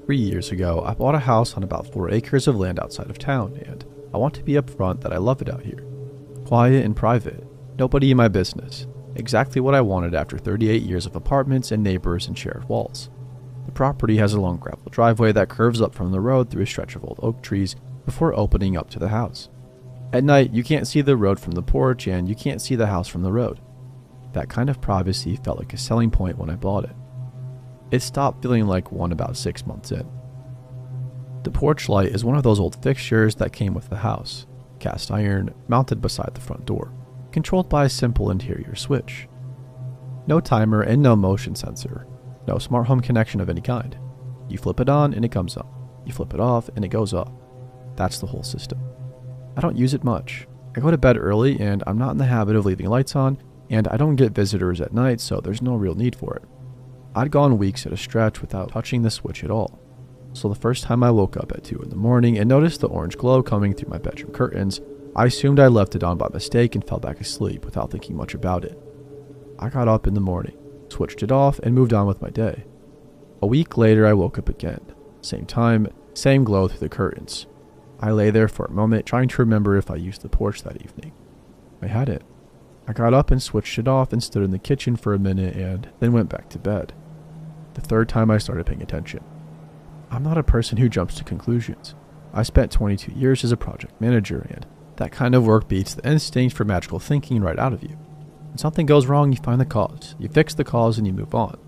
3 years ago, I bought a house on about 4 acres of land outside of town, and I want to be upfront that I love it out here. Quiet and private, nobody in my business. Exactly what I wanted after 38 years of apartments and neighbors and shared walls. The property has a long gravel driveway that curves up from the road through a stretch of old oak trees before opening up to the house. At night, you can't see the road from the porch and you can't see the house from the road. That kind of privacy felt like a selling point when I bought it. It stopped feeling like one about 6 months in. The porch light is one of those old fixtures that came with the house, cast iron, mounted beside the front door, controlled by a simple interior switch. No timer and no motion sensor, no smart home connection of any kind. You flip it on and it comes on. You flip it off and it goes off. That's the whole system. I don't use it much. I go to bed early and I'm not in the habit of leaving lights on, and I don't get visitors at night, so there's no real need for it. I'd gone weeks at a stretch without touching the switch at all. So the first time I woke up at 2 in the morning and noticed the orange glow coming through my bedroom curtains, I assumed I left it on by mistake and fell back asleep without thinking much about it. I got up in the morning, switched it off, and moved on with my day. A week later, I woke up again. Same time, same glow through the curtains. I lay there for a moment trying to remember if I used the porch that evening. I hadn't. I got up and switched it off and stood in the kitchen for a minute and then went back to bed. The third time I started paying attention. I'm not a person who jumps to conclusions. I spent 22 years as a project manager, and that kind of work beats the instinct for magical thinking right out of you. When something goes wrong, you find the cause, you fix the cause, and you move on.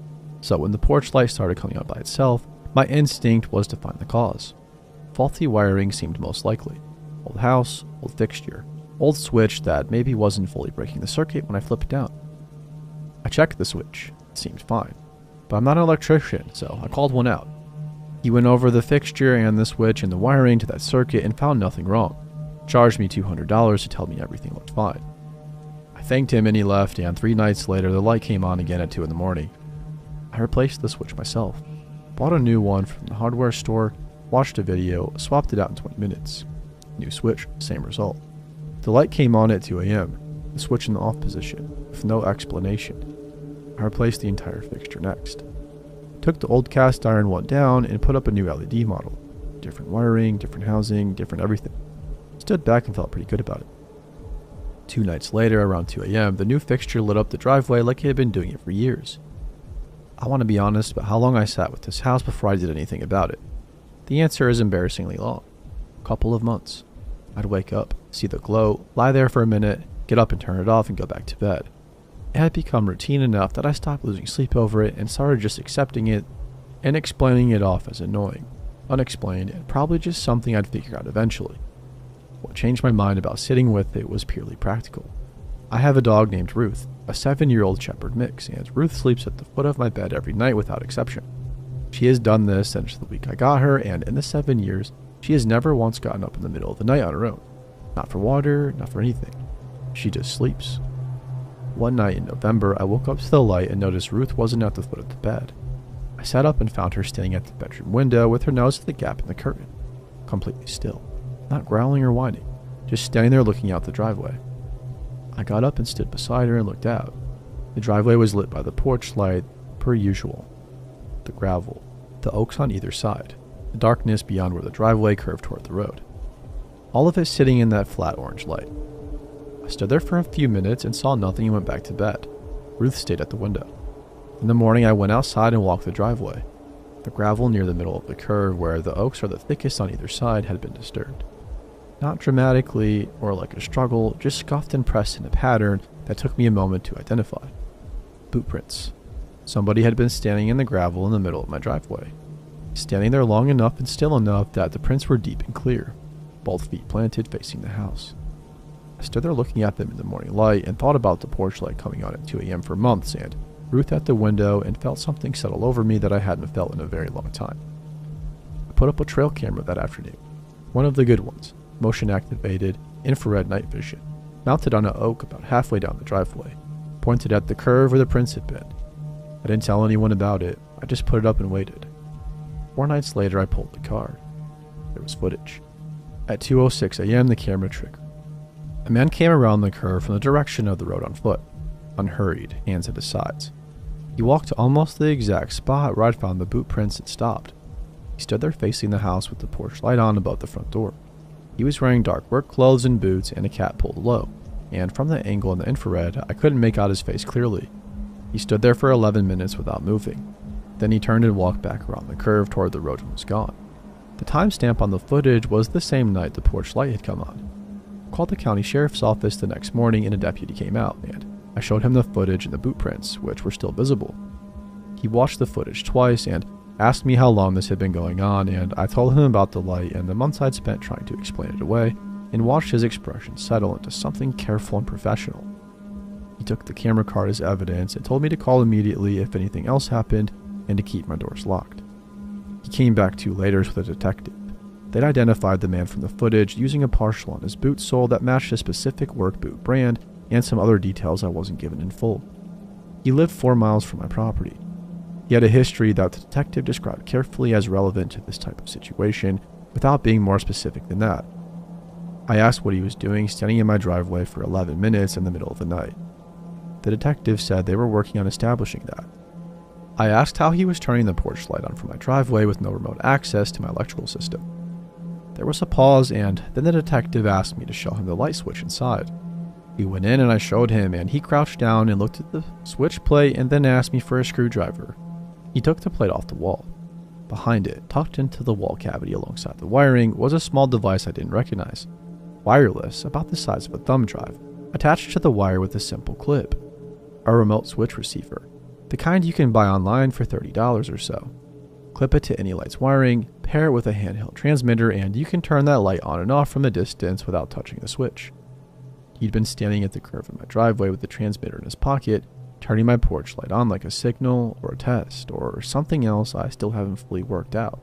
So when the porch light started coming on by itself, my instinct was to find the cause. Faulty wiring seemed most likely. Old house, old fixture, old switch that maybe wasn't fully breaking the circuit when I flipped it down. I checked the switch. It seemed fine. But I'm not an electrician, so I called one out. He went over the fixture and the switch and the wiring to that circuit and found nothing wrong. Charged me $200 to tell me everything looked fine. I thanked him and he left, and 3 nights later the light came on again at 2 in the morning. I replaced the switch myself. Bought a new one from the hardware store, watched a video, swapped it out in 20 minutes. New switch, same result. The light came on at 2 a.m., the switch in the off position, with no explanation. I replaced the entire fixture next. Took the old cast iron one down and put up a new LED model. Different wiring, different housing, different everything. Stood back and felt pretty good about it. 2 nights later, around 2 a.m., the new fixture lit up the driveway like it had been doing it for years. I want to be honest about how long I sat with this house before I did anything about it. The answer is embarrassingly long. A couple of months. I'd wake up, see the glow, lie there for a minute, get up and turn it off and go back to bed. It had become routine enough that I stopped losing sleep over it and started just accepting it and explaining it off as annoying, unexplained, and probably just something I'd figure out eventually. What changed my mind about sitting with it was purely practical. I have a dog named Ruth, a 7-year-old shepherd mix, and Ruth sleeps at the foot of my bed every night without exception. She has done this since the week I got her, and in the 7 years, she has never once gotten up in the middle of the night on her own. Not for water, not for anything. She just sleeps. One night in November, I woke up to the light and noticed Ruth wasn't at the foot of the bed. I sat up and found her standing at the bedroom window with her nose at the gap in the curtain, completely still, not growling or whining, just standing there looking out the driveway. I got up and stood beside her and looked out. The driveway was lit by the porch light, per usual. The gravel, the oaks on either side, the darkness beyond where the driveway curved toward the road. All of it sitting in that flat orange light. I stood there for a few minutes and saw nothing and went back to bed. Ruth stayed at the window. In the morning, I went outside and walked the driveway. The gravel near the middle of the curve, where the oaks are the thickest on either side, had been disturbed. Not dramatically or like a struggle, just scuffed and pressed in a pattern that took me a moment to identify. Boot prints. Somebody had been standing in the gravel in the middle of my driveway. Standing there long enough and still enough that the prints were deep and clear, both feet planted facing the house. I stood there looking at them in the morning light and thought about the porch light coming on at 2 a.m. for months, and Ruth at the window, and felt something settle over me that I hadn't felt in a very long time. I put up a trail camera that afternoon. One of the good ones, motion activated, infrared night vision, mounted on an oak about halfway down the driveway, pointed at the curve where the prints had been. I didn't tell anyone about it, I just put it up and waited. 4 nights later I pulled the card. There was footage. At 2:06 a.m. the camera triggered. A man came around the curve from the direction of the road on foot, unhurried, hands at his sides. He walked to almost the exact spot where I'd found the boot prints and stopped. He stood there facing the house with the porch light on above the front door. He was wearing dark work clothes and boots and a cap pulled low, and from the angle in the infrared, I couldn't make out his face clearly. He stood there for 11 minutes without moving. Then he turned and walked back around the curve toward the road and was gone. The timestamp on the footage was the same night the porch light had come on. I called the county sheriff's office the next morning and a deputy came out, and I showed him the footage and the boot prints, which were still visible. He watched the footage twice and asked me how long this had been going on, and I told him about the light and the months I'd spent trying to explain it away, and watched his expression settle into something careful and professional. He took the camera card as evidence and told me to call immediately if anything else happened and to keep my doors locked. He came back 2 later with a detective. They'd identified the man from the footage using a partial on his boot sole that matched a specific work boot brand and some other details I wasn't given in full. He lived 4 miles from my property. He had a history that the detective described carefully as relevant to this type of situation without being more specific than that. I asked what he was doing standing in my driveway for 11 minutes in the middle of the night. The detective said they were working on establishing that. I asked how he was turning the porch light on for my driveway with no remote access to my electrical system. There was a pause, and then the detective asked me to show him the light switch inside. We went in and I showed him, and he crouched down and looked at the switch plate and then asked me for a screwdriver. He took the plate off the wall. Behind it, tucked into the wall cavity alongside the wiring, was a small device I didn't recognize. Wireless, about the size of a thumb drive, attached to the wire with a simple clip. A remote switch receiver, the kind you can buy online for $30 or so. Clip it to any light's wiring, pair it with a handheld transmitter, and you can turn that light on and off from a distance without touching the switch. He'd been standing at the curve of my driveway with the transmitter in his pocket, turning my porch light on like a signal or a test or something else I still haven't fully worked out.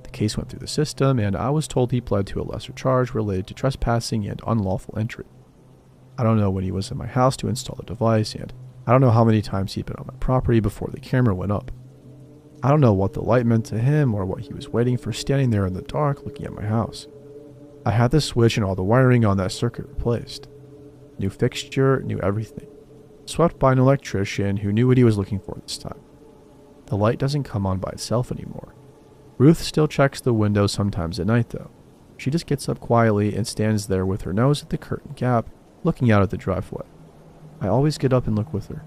The case went through the system, and I was told he pled to a lesser charge related to trespassing and unlawful entry. I don't know when he was in my house to install the device, and I don't know how many times he'd been on my property before the camera went up. I don't know what the light meant to him or what he was waiting for standing there in the dark looking at my house. I had the switch and all the wiring on that circuit replaced. New fixture, new everything. Swept by an electrician who knew what he was looking for this time. The light doesn't come on by itself anymore. Ruth still checks the window sometimes at night though. She just gets up quietly and stands there with her nose at the curtain gap, looking out at the driveway. I always get up and look with her.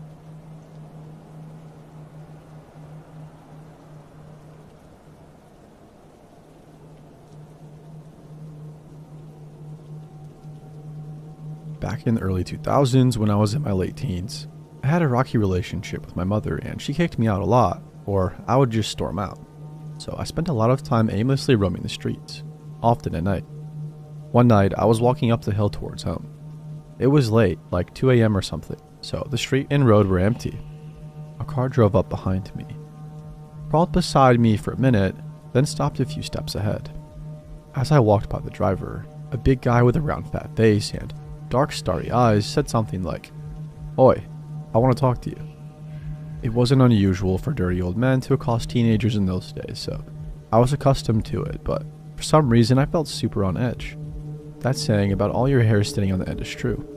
Back in the early 2000s, when I was in my late teens, I had a rocky relationship with my mother, and she kicked me out a lot, or I would just storm out. So I spent a lot of time aimlessly roaming the streets, often at night. One night, I was walking up the hill towards home. It was late, like 2 a.m. or something, so the street and road were empty. A car drove up behind me, crawled beside me for a minute, then stopped a few steps ahead. As I walked by the driver, a big guy with a round fat face and dark starry eyes said something like, "Oi, I want to talk to you." It wasn't unusual for dirty old men to accost teenagers in those days, so I was accustomed to it, but for some reason I felt super on edge. That saying about all your hair standing on the end is true.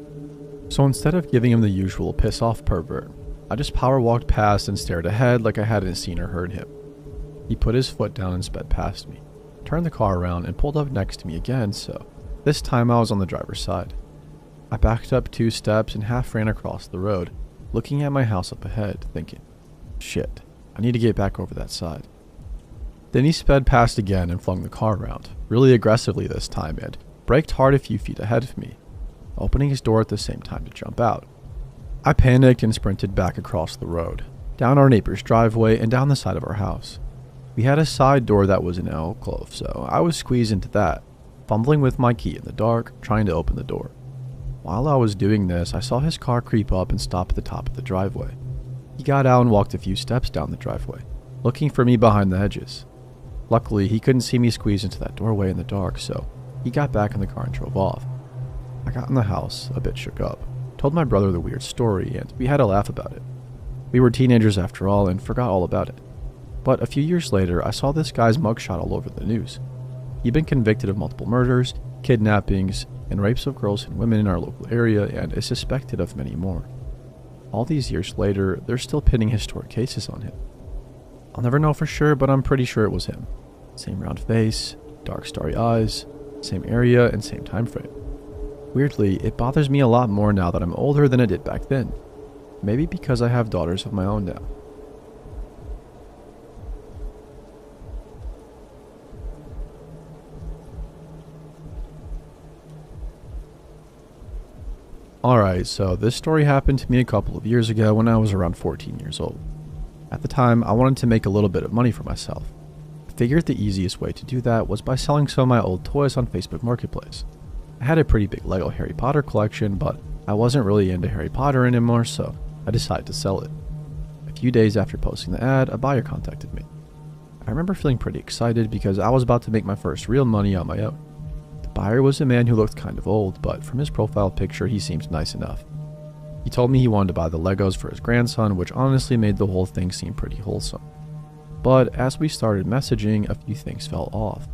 So instead of giving him the usual piss off pervert, I just power walked past and stared ahead like I hadn't seen or heard him. He put his foot down and sped past me, turned the car around and pulled up next to me again, so this time I was on the driver's side. I backed up 2 steps and half ran across the road, looking at my house up ahead, thinking, shit, I need to get back over that side. Then he sped past again and flung the car around, really aggressively this time, and braked hard a few feet ahead of me, opening his door at the same time to jump out. I panicked and sprinted back across the road, down our neighbor's driveway and down the side of our house. We had a side door that was an alcove, so I was squeezed into that, fumbling with my key in the dark, trying to open the door. While I was doing this, I saw his car creep up and stop at the top of the driveway. He got out and walked a few steps down the driveway, looking for me behind the hedges. Luckily, he couldn't see me squeeze into that doorway in the dark, so he got back in the car and drove off. I got in the house, a bit shook up, told my brother the weird story, and we had a laugh about it. We were teenagers after all and forgot all about it. But a few years later, I saw this guy's mugshot all over the news. He'd been convicted of multiple murders, kidnappings, and rapes of girls and women in our local area, and is suspected of many more. All these years later, they're still pinning historic cases on him. I'll never know for sure, but I'm pretty sure it was him. Same round face, dark starry eyes, same area, and same time frame. Weirdly, it bothers me a lot more now that I'm older than it did back then. Maybe because I have daughters of my own now. Alright, so this story happened to me a couple of years ago when I was around 14 years old. At the time, I wanted to make a little bit of money for myself. I figured the easiest way to do that was by selling some of my old toys on Facebook Marketplace. I had a pretty big Lego Harry Potter collection, but I wasn't really into Harry Potter anymore, so I decided to sell it. A few days after posting the ad, a buyer contacted me. I remember feeling pretty excited because I was about to make my first real money on my own. The buyer was a man who looked kind of old, but from his profile picture he seemed nice enough. He told me he wanted to buy the Legos for his grandson, which honestly made the whole thing seem pretty wholesome. But as we started messaging, a few things fell off.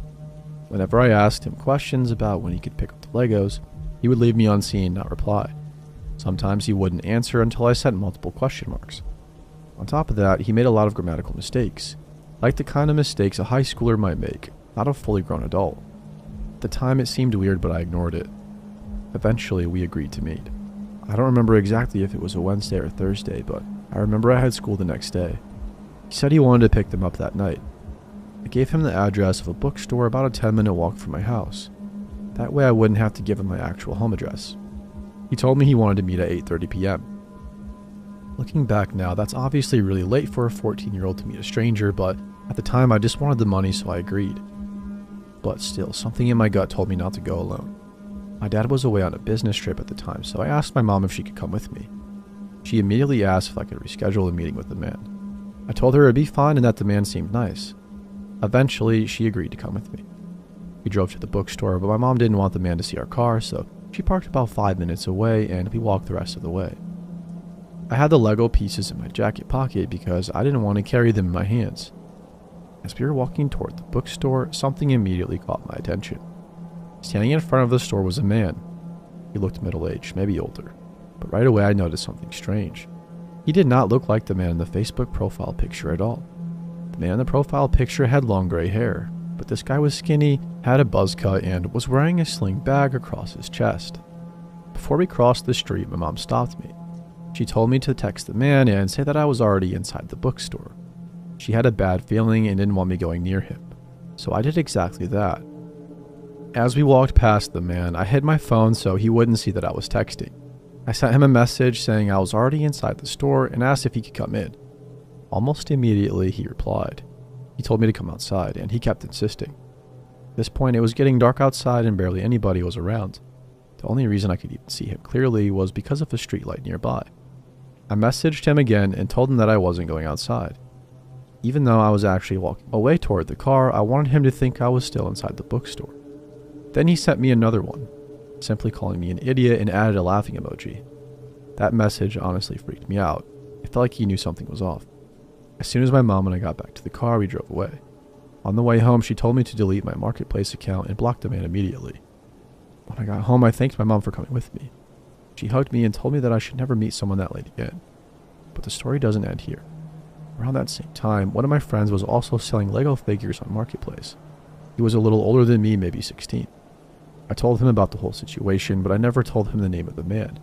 Whenever I asked him questions about when he could pick up the Legos, he would leave me unseen, not reply. Sometimes he wouldn't answer until I sent multiple question marks. On top of that, he made a lot of grammatical mistakes, like the kind of mistakes a high schooler might make, not a fully grown adult. At the time it seemed weird, but I ignored it. Eventually, we agreed to meet. I don't remember exactly if it was a Wednesday or Thursday, but I remember I had school the next day. He said he wanted to pick them up that night. I gave him the address of a bookstore about a 10-minute walk from my house. That way I wouldn't have to give him my actual home address. He told me he wanted to meet at 8:30 p.m. Looking back now, that's obviously really late for a 14-year-old to meet a stranger, but at the time I just wanted the money, so I agreed. But still, something in my gut told me not to go alone. My dad was away on a business trip at the time, so I asked my mom if she could come with me. She immediately asked if I could reschedule a meeting with the man. I told her it'd be fine and that the man seemed nice. Eventually, she agreed to come with me. We drove to the bookstore, but my mom didn't want the man to see our car, so she parked about 5 minutes away and we walked the rest of the way. I had the Lego pieces in my jacket pocket because I didn't want to carry them in my hands. As we were walking toward the bookstore, something immediately caught my attention. Standing in front of the store was a man. He looked middle-aged, maybe older, but right away I noticed something strange. He did not look like the man in the Facebook profile picture at all. The man in the profile picture had long gray hair, but this guy was skinny, had a buzz cut, and was wearing a sling bag across his chest. Before we crossed the street, my mom stopped me. She told me to text the man and say that I was already inside the bookstore. She had a bad feeling and didn't want me going near him, so I did exactly that. As we walked past the man, I hid my phone so he wouldn't see that I was texting. I sent him a message saying I was already inside the store and asked if he could come in. Almost immediately, he replied. He told me to come outside, and he kept insisting. At this point, it was getting dark outside and barely anybody was around. The only reason I could even see him clearly was because of a streetlight nearby. I messaged him again and told him that I wasn't going outside. Even though I was actually walking away toward the car, I wanted him to think I was still inside the bookstore. Then he sent me another one, simply calling me an idiot and added a laughing emoji. That message honestly freaked me out. It felt like he knew something was off. As soon as my mom and I got back to the car, we drove away. On the way home, she told me to delete my Marketplace account and block the man immediately. When I got home, I thanked my mom for coming with me. She hugged me and told me that I should never meet someone that late again. But the story doesn't end here. Around that same time, one of my friends was also selling Lego figures on Marketplace. He was a little older than me, maybe 16. I told him about the whole situation, but I never told him the name of the man.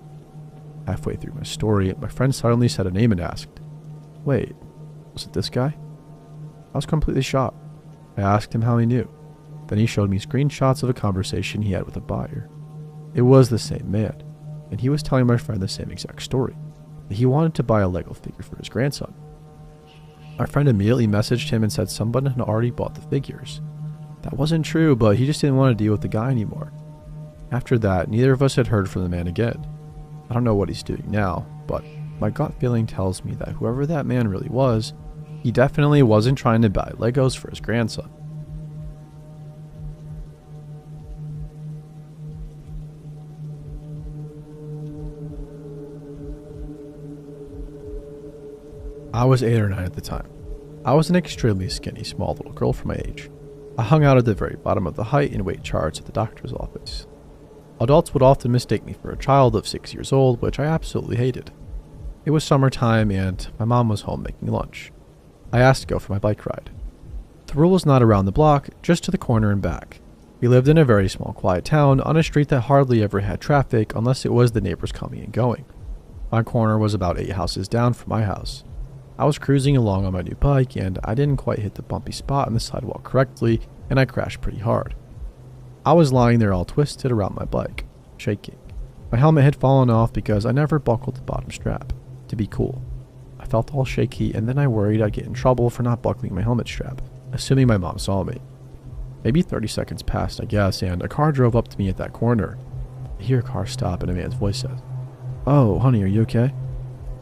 Halfway through my story, my friend suddenly said a name and asked, "Wait, was it this guy?" I was completely shocked. I asked him how he knew. Then he showed me screenshots of a conversation he had with a buyer. It was the same man, and he was telling my friend the same exact story, that he wanted to buy a Lego figure for his grandson. My friend immediately messaged him and said someone had already bought the figures. That wasn't true, but he just didn't want to deal with the guy anymore. After that, neither of us had heard from the man again. I don't know what he's doing now, but my gut feeling tells me that whoever that man really was, he definitely wasn't trying to buy Legos for his grandson. I was 8 or 9 at the time. I was an extremely skinny, small little girl for my age. I hung out at the very bottom of the height and weight charts at the doctor's office. Adults would often mistake me for a child of 6 years old, which I absolutely hated. It was summertime and my mom was home making lunch. I asked to go for my bike ride. The rule was not around the block, just to the corner and back. We lived in a very small, quiet town on a street that hardly ever had traffic unless it was the neighbors coming and going. My corner was about 8 houses down from my house. I was cruising along on my new bike and I didn't quite hit the bumpy spot on the sidewalk correctly and I crashed pretty hard. I was lying there all twisted around my bike, shaking. My helmet had fallen off because I never buckled the bottom strap, to be cool. I felt all shaky and then I worried I'd get in trouble for not buckling my helmet strap, assuming my mom saw me. Maybe 30 seconds passed, I guess, and a car drove up to me at that corner. I hear a car stop and a man's voice says, "Oh, honey, are you okay?"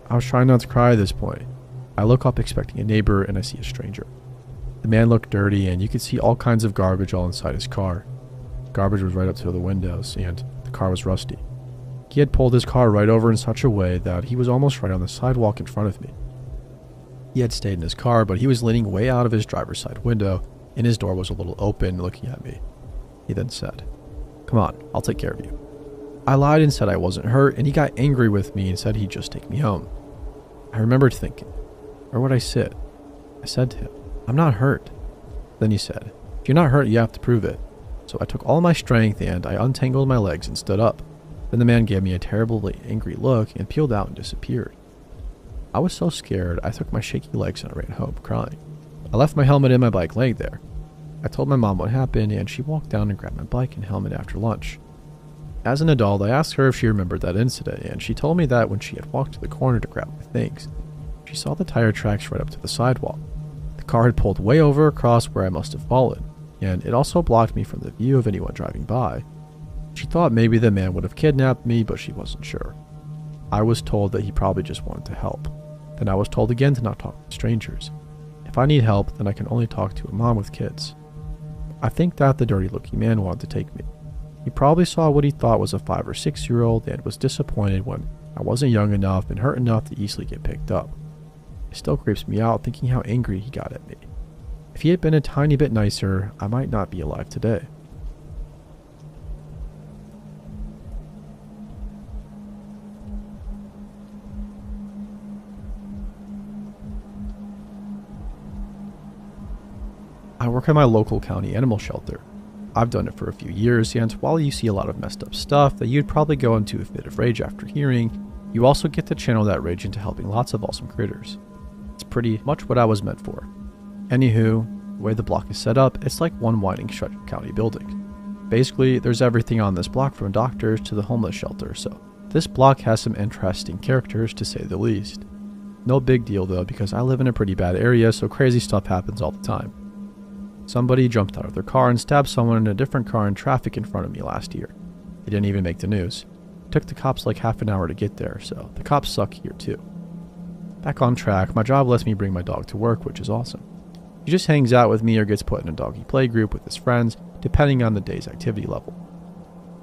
I was trying not to cry at this point. I look up expecting a neighbor and I see a stranger. The man looked dirty and you could see all kinds of garbage all inside his car. Garbage was right up to the windows and the car was rusty. He had pulled his car right over in such a way that he was almost right on the sidewalk in front of me. He had stayed in his car, but he was leaning way out of his driver's side window and his door was a little open looking at me. He then said, "Come on, I'll take care of you." I lied and said I wasn't hurt and he got angry with me and said he'd just take me home. I remembered thinking, where would I sit? I said to him, "I'm not hurt." Then he said, "If you're not hurt, you have to prove it." So I took all my strength and I untangled my legs and stood up. Then the man gave me a terribly angry look and peeled out and disappeared. I was so scared, I took my shaky legs and I ran home, crying. I left my helmet and my bike laying there. I told my mom what happened and she walked down and grabbed my bike and helmet after lunch. As an adult, I asked her if she remembered that incident and she told me that when she had walked to the corner to grab my things, she saw the tire tracks right up to the sidewalk. The car had pulled way over across where I must have fallen, and it also blocked me from the view of anyone driving by. She thought maybe the man would have kidnapped me, but she wasn't sure. I was told that he probably just wanted to help. Then I was told again to not talk to strangers. If I need help, then I can only talk to a mom with kids. I think that the dirty-looking man wanted to take me. He probably saw what he thought was a 5 or 6-year-old and was disappointed when I wasn't young enough and hurt enough to easily get picked up. It still creeps me out thinking how angry he got at me. If he had been a tiny bit nicer, I might not be alive today. I work at my local county animal shelter. I've done it for a few years, and while you see a lot of messed up stuff that you'd probably go into a fit of rage after hearing, you also get to channel that rage into helping lots of awesome critters. It's pretty much what I was meant for. Anywho, the way the block is set up, it's like one winding stretch of county buildings. Basically, there's everything on this block from doctors to the homeless shelter, so this block has some interesting characters to say the least. No big deal though, because I live in a pretty bad area, so crazy stuff happens all the time. Somebody jumped out of their car and stabbed someone in a different car in traffic in front of me last year. It didn't even make the news. It took the cops like half an hour to get there, so the cops suck here too. Back on track, my job lets me bring my dog to work, which is awesome. He just hangs out with me or gets put in a doggy play group with his friends, depending on the day's activity level.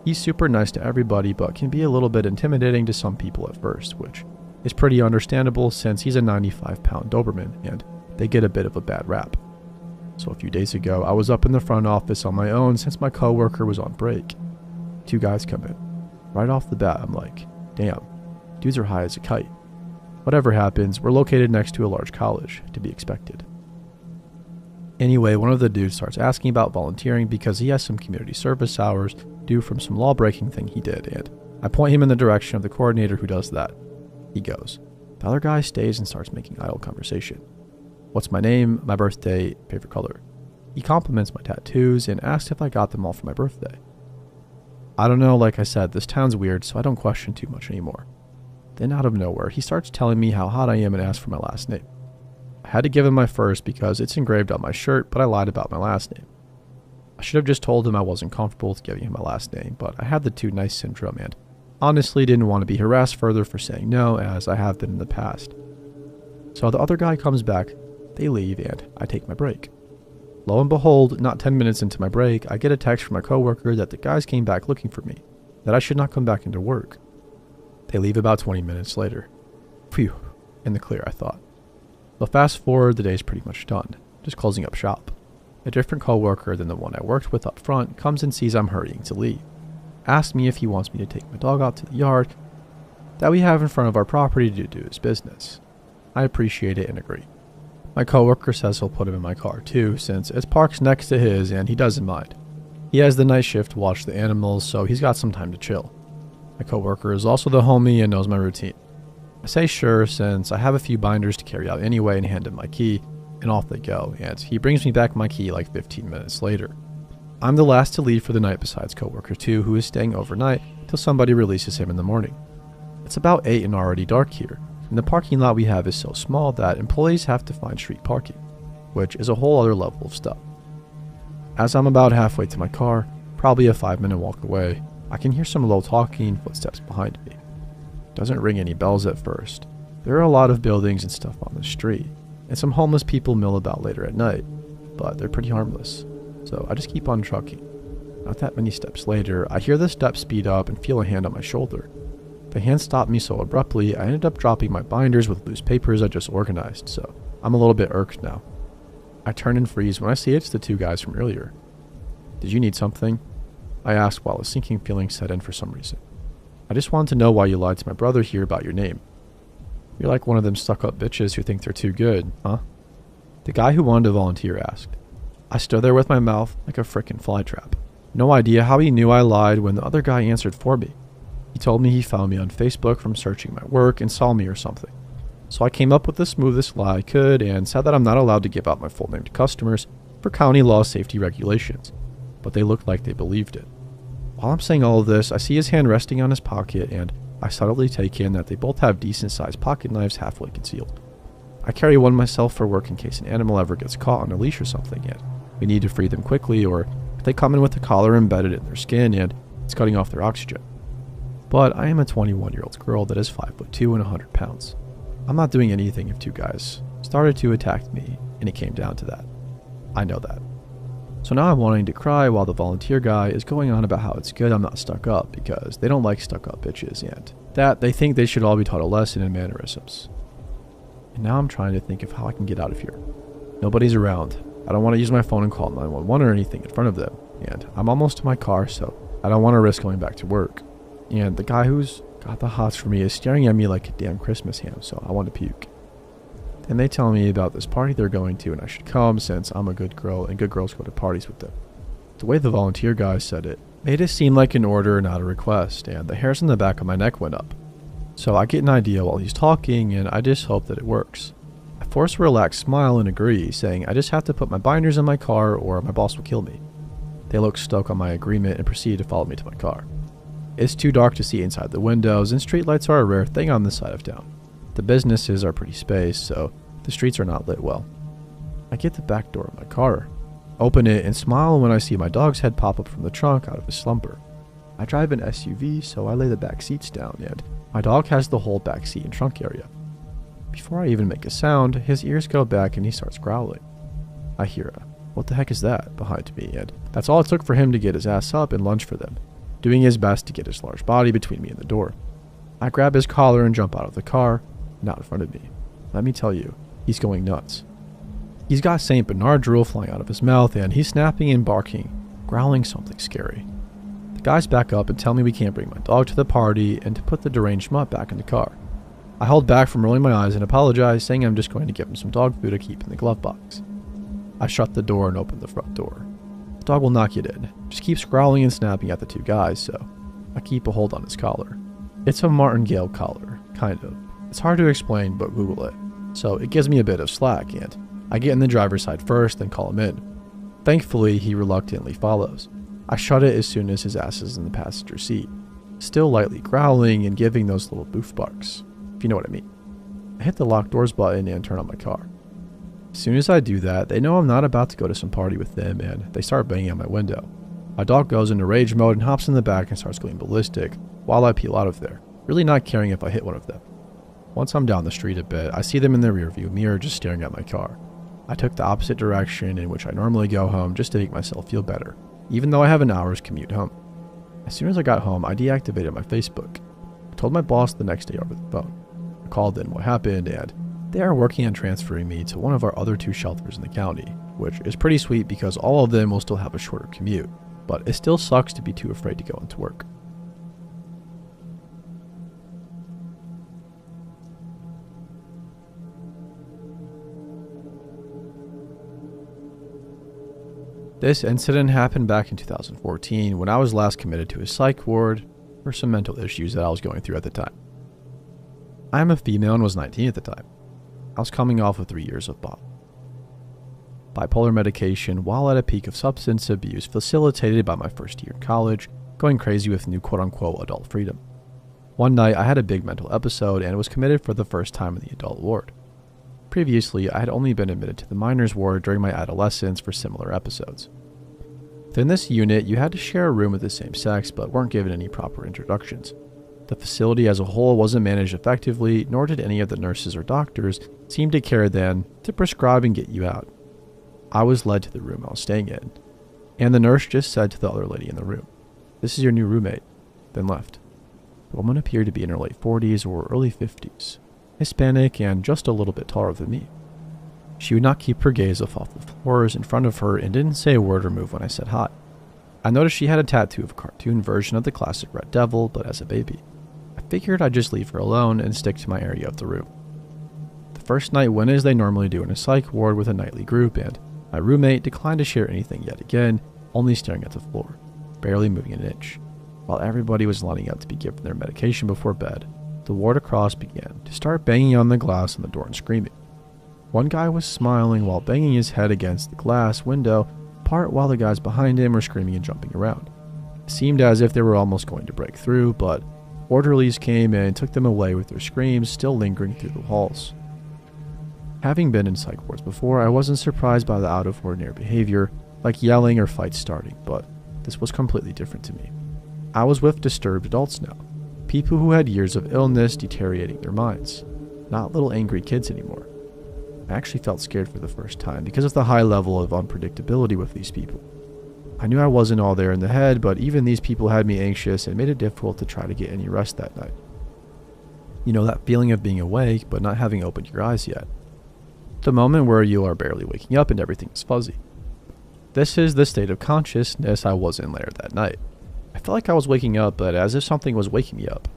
He's super nice to everybody, but can be a little bit intimidating to some people at first, which is pretty understandable since he's a 95-pound Doberman, and they get a bit of a bad rap. So a few days ago, I was up in the front office on my own since my coworker was on break. 2 guys come in. Right off the bat, I'm like, damn, dudes are high as a kite. Whatever happens, we're located next to a large college, to be expected. Anyway, one of the dudes starts asking about volunteering because he has some community service hours due from some law-breaking thing he did, and I point him in the direction of the coordinator who does that. He goes. The other guy stays and starts making idle conversation. What's my name, my birthday, favorite color? He compliments my tattoos and asks if I got them all for my birthday. I don't know, like I said, this town's weird, so I don't question too much anymore. Then out of nowhere, he starts telling me how hot I am and asks for my last name. I had to give him my first because it's engraved on my shirt, but I lied about my last name. I should have just told him I wasn't comfortable with giving him my last name, but I had the too nice syndrome and honestly didn't want to be harassed further for saying no, as I have been in the past. So the other guy comes back, they leave, and I take my break. Lo and behold, not 10 minutes into my break, I get a text from my coworker that the guys came back looking for me, that I should not come back into work. They leave about 20 minutes later. Phew, in the clear, I thought. So fast forward, the day's pretty much done, just closing up shop. A different coworker than the one I worked with up front comes and sees I'm hurrying to leave. Asks me if he wants me to take my dog out to the yard that we have in front of our property to do his business. I appreciate it and agree. My coworker says he'll put him in my car too, since it's parked next to his and he doesn't mind. He has the night shift to watch the animals, so he's got some time to chill. My coworker is also the homie and knows my routine. I say sure, since I have a few binders to carry out anyway, and hand him my key, and off they go, and he brings me back my key like 15 minutes later. I'm the last to leave for the night besides coworker 2, who is staying overnight till somebody releases him in the morning. It's about 8 and already dark here, and the parking lot we have is so small that employees have to find street parking, which is a whole other level of stuff. As I'm about halfway to my car, probably a 5-minute walk away, I can hear some low talking footsteps behind me. Doesn't ring any bells at first. There are a lot of buildings and stuff on the street, and some homeless people mill about later at night, but they're pretty harmless, so I just keep on trucking. Not that many steps later, I hear the steps speed up and feel a hand on my shoulder. The hand stopped me so abruptly, I ended up dropping my binders with loose papers I just organized, so I'm a little bit irked now. I turn and freeze when I see it's the 2 guys from earlier. "Did you need something?" I asked while a sinking feeling set in for some reason. "I just wanted to know why you lied to my brother here about your name." "You're like one of them stuck-up bitches who think they're too good, huh?" The guy who wanted to volunteer asked. I stood there with my mouth like a frickin' flytrap. No idea how he knew I lied when the other guy answered for me. He told me he found me on Facebook from searching my work and saw me or something. So I came up with the smoothest lie I could and said that I'm not allowed to give out my full name to customers for county law safety regulations, but they looked like they believed it. While I'm saying all of this, I see his hand resting on his pocket, and I subtly take in that they both have decent-sized pocket knives halfway concealed. I carry one myself for work in case an animal ever gets caught on a leash or something, and we need to free them quickly, or if they come in with a collar embedded in their skin and it's cutting off their oxygen. But I am a 21-year-old girl that is 5'2" and 100 pounds. I'm not doing anything if 2 guys started to attack me, and it came down to that. I know that. So now I'm wanting to cry while the volunteer guy is going on about how it's good I'm not stuck up because they don't like stuck up bitches, and that they think they should all be taught a lesson in mannerisms. And now I'm trying to think of how I can get out of here. Nobody's around. I don't want to use my phone and call 911 or anything in front of them, and I'm almost to my car, so I don't want to risk going back to work. And the guy who's got the hots for me is staring at me like a damn Christmas ham, so I want to puke. Then they tell me about this party they're going to and I should come since I'm a good girl and good girls go to parties with them. The way the volunteer guy said it made it seem like an order, not a request, and the hairs on the back of my neck went up. So I get an idea while he's talking, and I just hope that it works. I force a relaxed smile and agree, saying I just have to put my binders in my car or my boss will kill me. They look stoked on my agreement and proceed to follow me to my car. It's too dark to see inside the windows, and streetlights are a rare thing on this side of town. The businesses are pretty spaced, so the streets are not lit well. I get the back door of my car, open it, and smile when I see my dog's head pop up from the trunk out of his slumber. I drive an SUV, so I lay the back seats down, and my dog has the whole back seat and trunk area. Before I even make a sound, his ears go back and he starts growling. I hear a, "What the heck is that?" behind me, and that's all it took for him to get his ass up and lunge for them, doing his best to get his large body between me and the door. I grab his collar and jump out of the car, not in front of me. Let me tell you, he's going nuts. He's got St. Bernard drool flying out of his mouth, and he's snapping and barking, growling something scary. The guys back up and tell me we can't bring my dog to the party and to put the deranged mutt back in the car. I hold back from rolling my eyes and apologize, saying I'm just going to give him some dog food to keep in the glove box. I shut the door and open the front door. The dog will not get in, just keeps growling and snapping at the 2 guys, so I keep a hold on his collar. It's a martingale collar, kind of. It's hard to explain, but Google it. So it gives me a bit of slack, and I get in the driver's side first, then call him in. Thankfully, he reluctantly follows. I shut it as soon as his ass is in the passenger seat, still lightly growling and giving those little boof barks, if you know what I mean. I hit the lock doors button and turn on my car. As soon as I do that, they know I'm not about to go to some party with them, and they start banging on my window. My dog goes into rage mode and hops in the back and starts going ballistic while I peel out of there, really not caring if I hit one of them. Once I'm down the street a bit, I see them in the rearview mirror just staring at my car. I took the opposite direction in which I normally go home just to make myself feel better, even though I have an hour's commute home. As soon as I got home, I deactivated my Facebook. I told my boss the next day over the phone. I called in what happened, and they are working on transferring me to one of our other 2 shelters in the county, which is pretty sweet because all of them will still have a shorter commute, but it still sucks to be too afraid to go into work. This incident happened back in 2014 when I was last committed to a psych ward for some mental issues that I was going through at the time. I am a female and was 19 at the time. I was coming off of 3 years of bipolar medication while at a peak of substance abuse facilitated by my first year in college, going crazy with new quote-unquote adult freedom. One night I had a big mental episode and was committed for the first time in the adult ward. Previously, I had only been admitted to the minors ward during my adolescence for similar episodes. Within this unit, you had to share a room with the same sex but weren't given any proper introductions. The facility as a whole wasn't managed effectively, nor did any of the nurses or doctors seem to care then to prescribe and get you out. I was led to the room I was staying in, and the nurse just said to the other lady in the room, "This is your new roommate," then left. The woman appeared to be in her late 40s or early 50s, Hispanic and just a little bit taller than me. She would not keep her gaze off the floors in front of her and didn't say a word or move when I said hi. I noticed she had a tattoo of a cartoon version of the classic Red Devil, but as a baby. I figured I'd just leave her alone and stick to my area of the room. The first night went as they normally do in a psych ward with a nightly group, and my roommate declined to share anything yet again, only staring at the floor, barely moving an inch. While everybody was lining up to be given their medication before bed, the ward across began to start banging on the glass on the door and screaming. One guy was smiling while banging his head against the glass window, part while the guys behind him were screaming and jumping around. It seemed as if they were almost going to break through, but orderlies came and took them away with their screams still lingering through the halls. Having been in psych wards before, I wasn't surprised by the out-of-ordinary behavior, like yelling or fights starting, but this was completely different to me. I was with disturbed adults now, people who had years of illness deteriorating their minds, not little angry kids anymore. I actually felt scared for the first time because of the high level of unpredictability with these people. I knew I wasn't all there in the head, but even these people had me anxious and made it difficult to try to get any rest that night. You know, that feeling of being awake but not having opened your eyes yet. The moment where you are barely waking up and everything is fuzzy. This is the state of consciousness I was in later that night. I felt like I was waking up, but as if something was waking me up.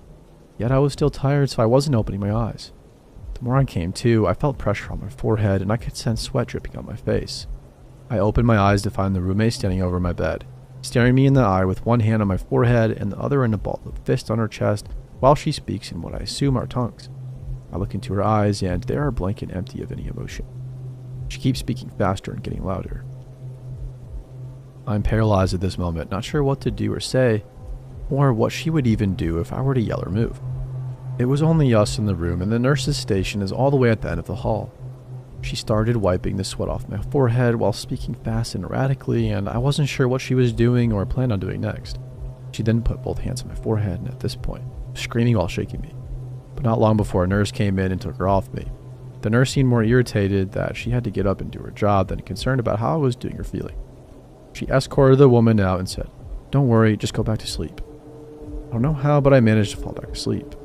Yet I was still tired, so I wasn't opening my eyes. The more I came to, I felt pressure on my forehead and I could sense sweat dripping on my face. I opened my eyes to find the roommate standing over my bed, staring me in the eye with one hand on my forehead and the other in a ball of fist on her chest while she speaks in what I assume are tongues. I look into her eyes and they are blank and empty of any emotion. She keeps speaking faster and getting louder. I'm paralyzed at this moment, not sure what to do or say, or what she would even do if I were to yell or move. It was only us in the room, and the nurse's station is all the way at the end of the hall. She started wiping the sweat off my forehead while speaking fast and erratically, and I wasn't sure what she was doing or planned on doing next. She then put both hands on my forehead, and at this point, screaming while shaking me. But not long before a nurse came in and took her off me. The nurse seemed more irritated that she had to get up and do her job than concerned about how I was doing or feeling. She escorted the woman out and said, "Don't worry, just go back to sleep." I don't know how, but I managed to fall back asleep.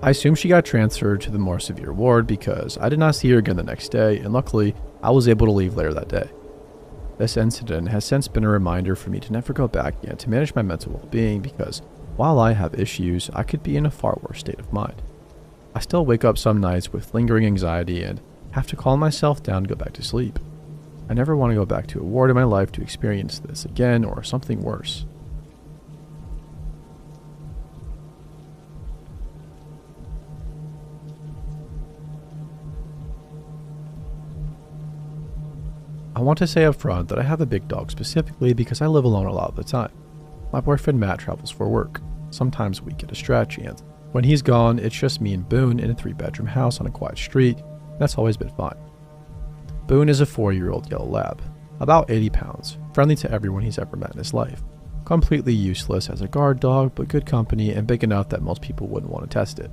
I assume she got transferred to the more severe ward because I did not see her again the next day, and luckily, I was able to leave later that day. This incident has since been a reminder for me to never go back and to manage my mental well-being because while I have issues, I could be in a far worse state of mind. I still wake up some nights with lingering anxiety and have to calm myself down to go back to sleep. I never want to go back to a ward in my life to experience this again or something worse. I want to say up front that I have a big dog specifically because I live alone a lot of the time. My boyfriend Matt travels for work, sometimes a week at a stretch, and when he's gone, it's just me and Boone in a 3-bedroom house on a quiet street, and that's always been fine. Boone is a 4-year-old yellow lab, about 80 pounds, friendly to everyone he's ever met in his life, completely useless as a guard dog, but good company and big enough that most people wouldn't want to test it.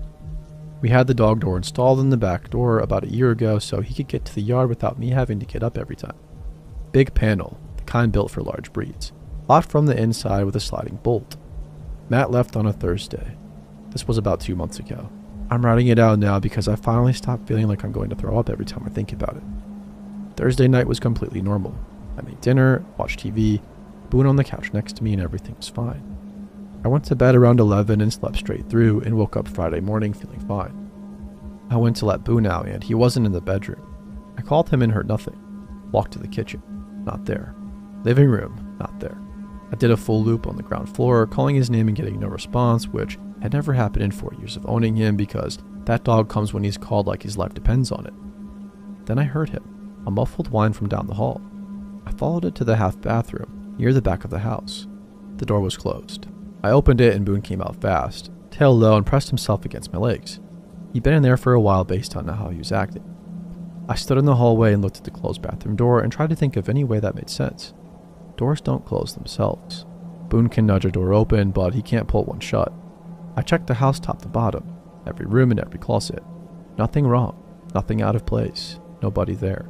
We had the dog door installed in the back door about a year ago so he could get to the yard without me having to get up every time. Big panel, the kind built for large breeds, locked from the inside with a sliding bolt. Matt left on a Thursday. This was about 2 months ago. I'm writing it out now because I finally stopped feeling like I'm going to throw up every time I think about it. Thursday night was completely normal. I made dinner, watched TV, Boone on the couch next to me, and everything was fine. I went to bed around 11 and slept straight through and woke up Friday morning feeling fine. I went to let Boone out and he wasn't in the bedroom. I called him and heard nothing. Walked to the kitchen. Not there. Living room, not there. I did a full loop on the ground floor, calling his name and getting no response, which had never happened in 4 years of owning him because that dog comes when he's called like his life depends on it. Then I heard him, a muffled whine from down the hall. I followed it to the half bathroom, near the back of the house. The door was closed. I opened it and Boone came out fast, tail low, and pressed himself against my legs. He'd been in there for a while based on how he was acting. I stood in the hallway and looked at the closed bathroom door and tried to think of any way that made sense. Doors don't close themselves. Boone can nudge a door open, but he can't pull one shut. I checked the house top to bottom, every room and every closet. Nothing wrong, nothing out of place, nobody there.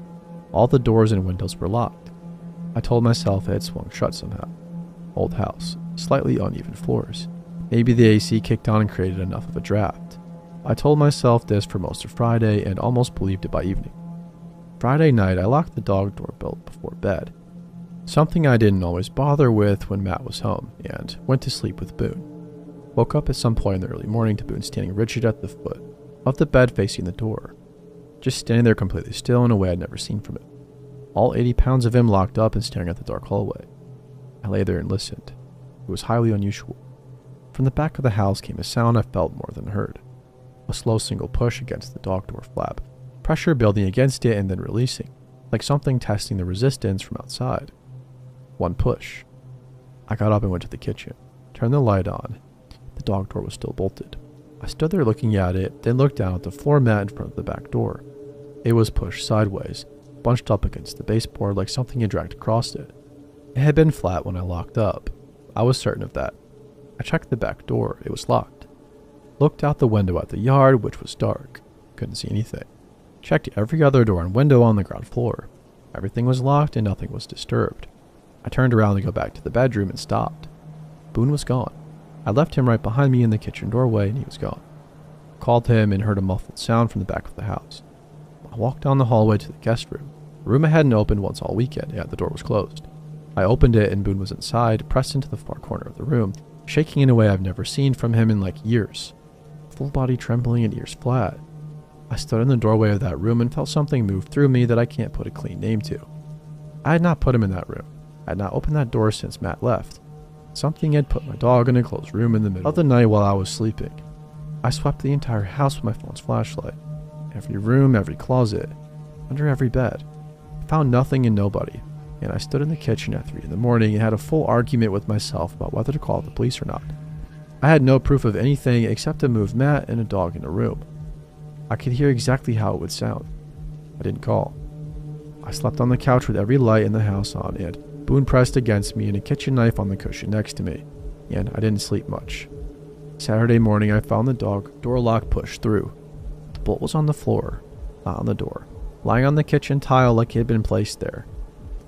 All the doors and windows were locked. I told myself it had swung shut somehow. Old house, slightly uneven floors. Maybe the AC kicked on and created enough of a draft. I told myself this for most of Friday and almost believed it by evening. Friday night, I locked the dog doorbell before bed. Something I didn't always bother with when Matt was home, and went to sleep with Boone. Woke up at some point in the early morning to Boone standing rigid at the foot of the bed facing the door, just standing there completely still in a way I'd never seen from him. All 80 pounds of him locked up and staring at the dark hallway. I lay there and listened. It was highly unusual. From the back of the house came a sound I felt more than heard. A slow single push against the dog door flap, pressure building against it and then releasing, like something testing the resistance from outside. One push. I got up and went to the kitchen, turned the light on. The dog door was still bolted. I stood there looking at it, then looked down at the floor mat in front of the back door. It was pushed sideways, bunched up against the baseboard like something had dragged across it. It had been flat when I locked up. I was certain of that. I checked the back door. It was locked. Looked out the window at the yard, which was dark. Couldn't see anything. Checked every other door and window on the ground floor. Everything was locked and nothing was disturbed. I turned around to go back to the bedroom and stopped. Boone was gone. I left him right behind me in the kitchen doorway and he was gone. I called him and heard a muffled sound from the back of the house. I walked down the hallway to the guest room. A room I hadn't opened once all weekend, yet the door was closed. I opened it and Boone was inside, pressed into the far corner of the room, shaking in a way I've never seen from him in like years. Full body trembling and ears flat. I stood in the doorway of that room and felt something move through me that I can't put a clean name to. I had not put him in that room. I had not opened that door since Matt left. Something had put my dog in a closed room in the middle of the night while I was sleeping. I swept the entire house with my phone's flashlight. Every room, every closet, under every bed. I found nothing and nobody, and I stood in the kitchen at 3 in the morning and had a full argument with myself about whether to call the police or not. I had no proof of anything except a moved mat and a dog in a room. I could hear exactly how it would sound. I didn't call. I slept on the couch with every light in the house on, and Boone pressed against me and a kitchen knife on the cushion next to me, and I didn't sleep much. Saturday morning, I found the dog door lock pushed through. The bolt was on the floor, not on the door, lying on the kitchen tile like it had been placed there.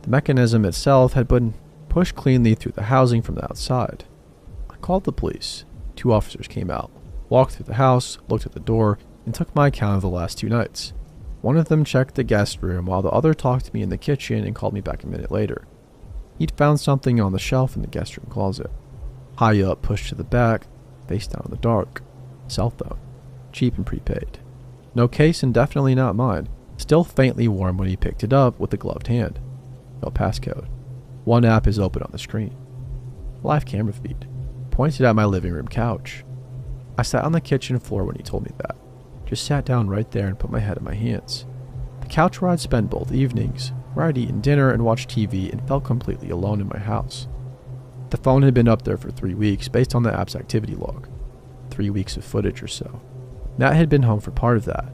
The mechanism itself had been pushed cleanly through the housing from the outside. I called the police. 2 officers came out, walked through the house, looked at the door, and took my account of the last 2 nights. One of them checked the guest room while the other talked to me in the kitchen and called me back a minute later. He'd found something on the shelf in the guest room closet. High up, pushed to the back, face down in the dark. Cell phone. Cheap and prepaid. No case and definitely not mine. Still faintly warm when he picked it up with a gloved hand. No passcode. One app is open on the screen. Live camera feed. Pointed at my living room couch. I sat on the kitchen floor when he told me that. Just sat down right there and put my head in my hands. The couch where I'd spend both evenings, where I'd eaten dinner and watched TV and felt completely alone in my house. The phone had been up there for 3 weeks based on the app's activity log. 3 weeks of footage or so. Nat had been home for part of that.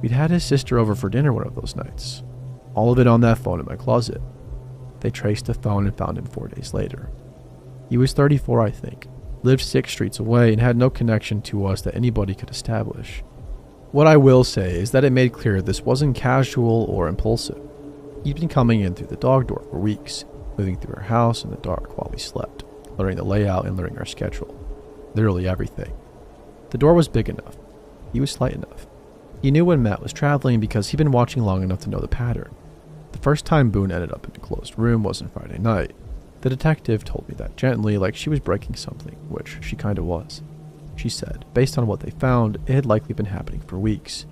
We'd had his sister over for dinner one of those nights. All of it on that phone in my closet. They traced the phone and found him 4 days later. He was 34, I think, lived 6 streets away and had no connection to us that anybody could establish. What I will say is that it made clear this wasn't casual or impulsive. He'd been coming in through the dog door for weeks, moving through our house in the dark while we slept, learning the layout and learning our schedule. Literally everything. The door was big enough. He was slight enough. He knew when Matt was traveling because he'd been watching long enough to know the pattern. The first time Boone ended up in a closed room wasn't Friday night. The detective told me that gently, like she was breaking something, which she kinda was. She said, based on what they found, it had likely been happening for weeks.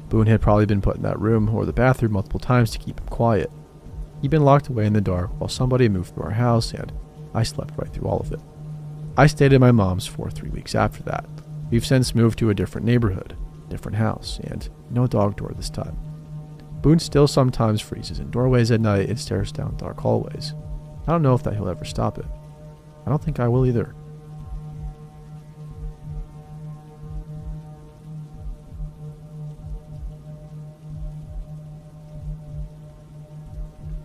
Boone had probably been put in that room or the bathroom multiple times to keep him quiet. He'd been locked away in the dark while somebody moved through our house, and I slept right through all of it. I stayed at my mom's for 3 weeks after that. We've since moved to a different neighborhood, different house, and no dog door this time. Boone still sometimes freezes in doorways at night and stares down dark hallways. I don't know if that he'll ever stop it. I don't think I will either.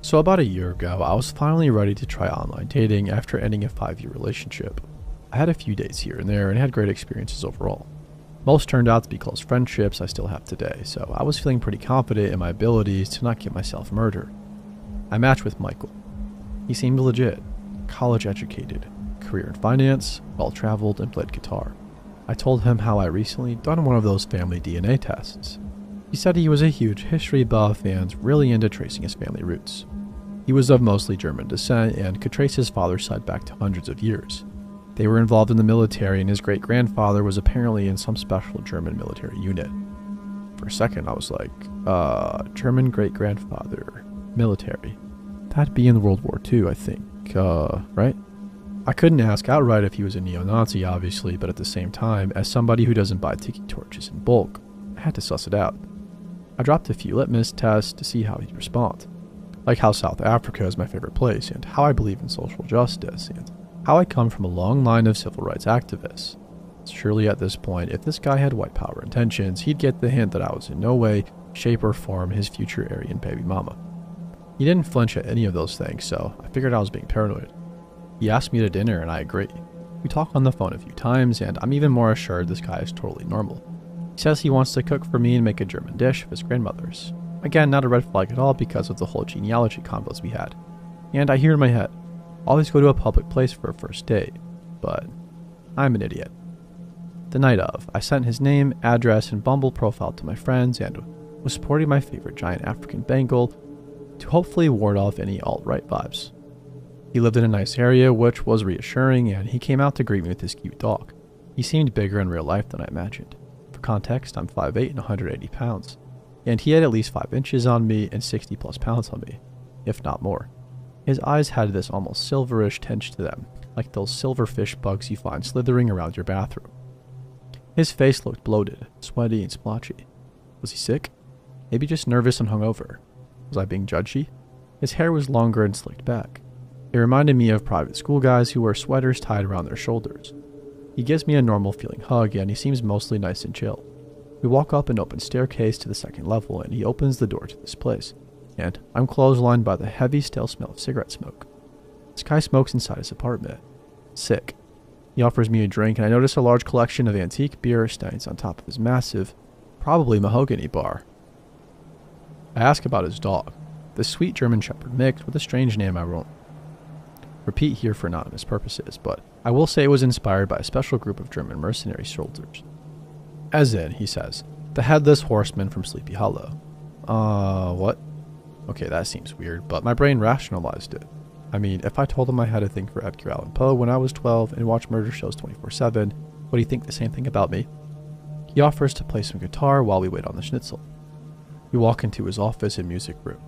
So about a year ago, I was finally ready to try online dating after ending a 5-year relationship. I had a few dates here and there and had great experiences overall. Most turned out to be close friendships I still have today, so I was feeling pretty confident in my abilities to not get myself murdered. I matched with Michael. He seemed legit, college educated, career in finance, well-traveled, and played guitar. I told him how I recently done one of those family DNA tests. He said he was a huge history buff and really into tracing his family roots. He was of mostly German descent and could trace his father's side back to hundreds of years. They were involved in the military, and his great-grandfather was apparently in some special German military unit. For a second, I was like, German great-grandfather, military. That'd be in World War II, I think, right? I couldn't ask outright if he was a neo-Nazi, obviously, but at the same time, as somebody who doesn't buy tiki torches in bulk, I had to suss it out. I dropped a few litmus tests to see how he'd respond, like how South Africa is my favorite place, and how I believe in social justice, and how I come from a long line of civil rights activists. Surely at this point, if this guy had white power intentions, he'd get the hint that I was in no way, shape, or form his future Aryan baby mama. He didn't flinch at any of those things, so I figured I was being paranoid. He asked me to dinner, and I agreed. We talked on the phone a few times, and I'm even more assured this guy is totally normal. He says he wants to cook for me and make a German dish of his grandmother's. Again, not a red flag at all because of the whole genealogy combos we had. And I hear in my head, always go to a public place for a first date, but I'm an idiot. The night of, I sent his name, address, and Bumble profile to my friends and was sporting my favorite giant African bangle to hopefully ward off any alt-right vibes. He lived in a nice area, which was reassuring, and he came out to greet me with his cute dog. He seemed bigger in real life than I imagined. For context, I'm 5'8" and 180 pounds, and he had at least 5 inches on me and 60 plus pounds on me, if not more. His eyes had this almost silverish tinge to them, like those silverfish bugs you find slithering around your bathroom. His face looked bloated, sweaty, and splotchy. Was he sick? Maybe just nervous and hungover. Was I being judgy? His hair was longer and slicked back. It reminded me of private school guys who wear sweaters tied around their shoulders. He gives me a normal feeling hug, and he seems mostly nice and chill. We walk up an open staircase to the second level, and he opens the door to this place, and I'm clotheslined by the heavy, stale smell of cigarette smoke. This guy smokes inside his apartment. Sick. He offers me a drink, and I notice a large collection of antique beer stands on top of his massive, probably mahogany bar. I ask about his dog, the sweet German Shepherd mix with a strange name I won't repeat here for anonymous purposes, but I will say it was inspired by a special group of German mercenary soldiers. As in, he says, the Headless Horseman from Sleepy Hollow. What? Okay, that seems weird, but my brain rationalized it. I mean, if I told him I had a thing for Edgar Allan Poe when I was 12 and watched murder shows 24/7, would he think the same thing about me? He offers to play some guitar while we wait on the schnitzel. We walk into his office and music room.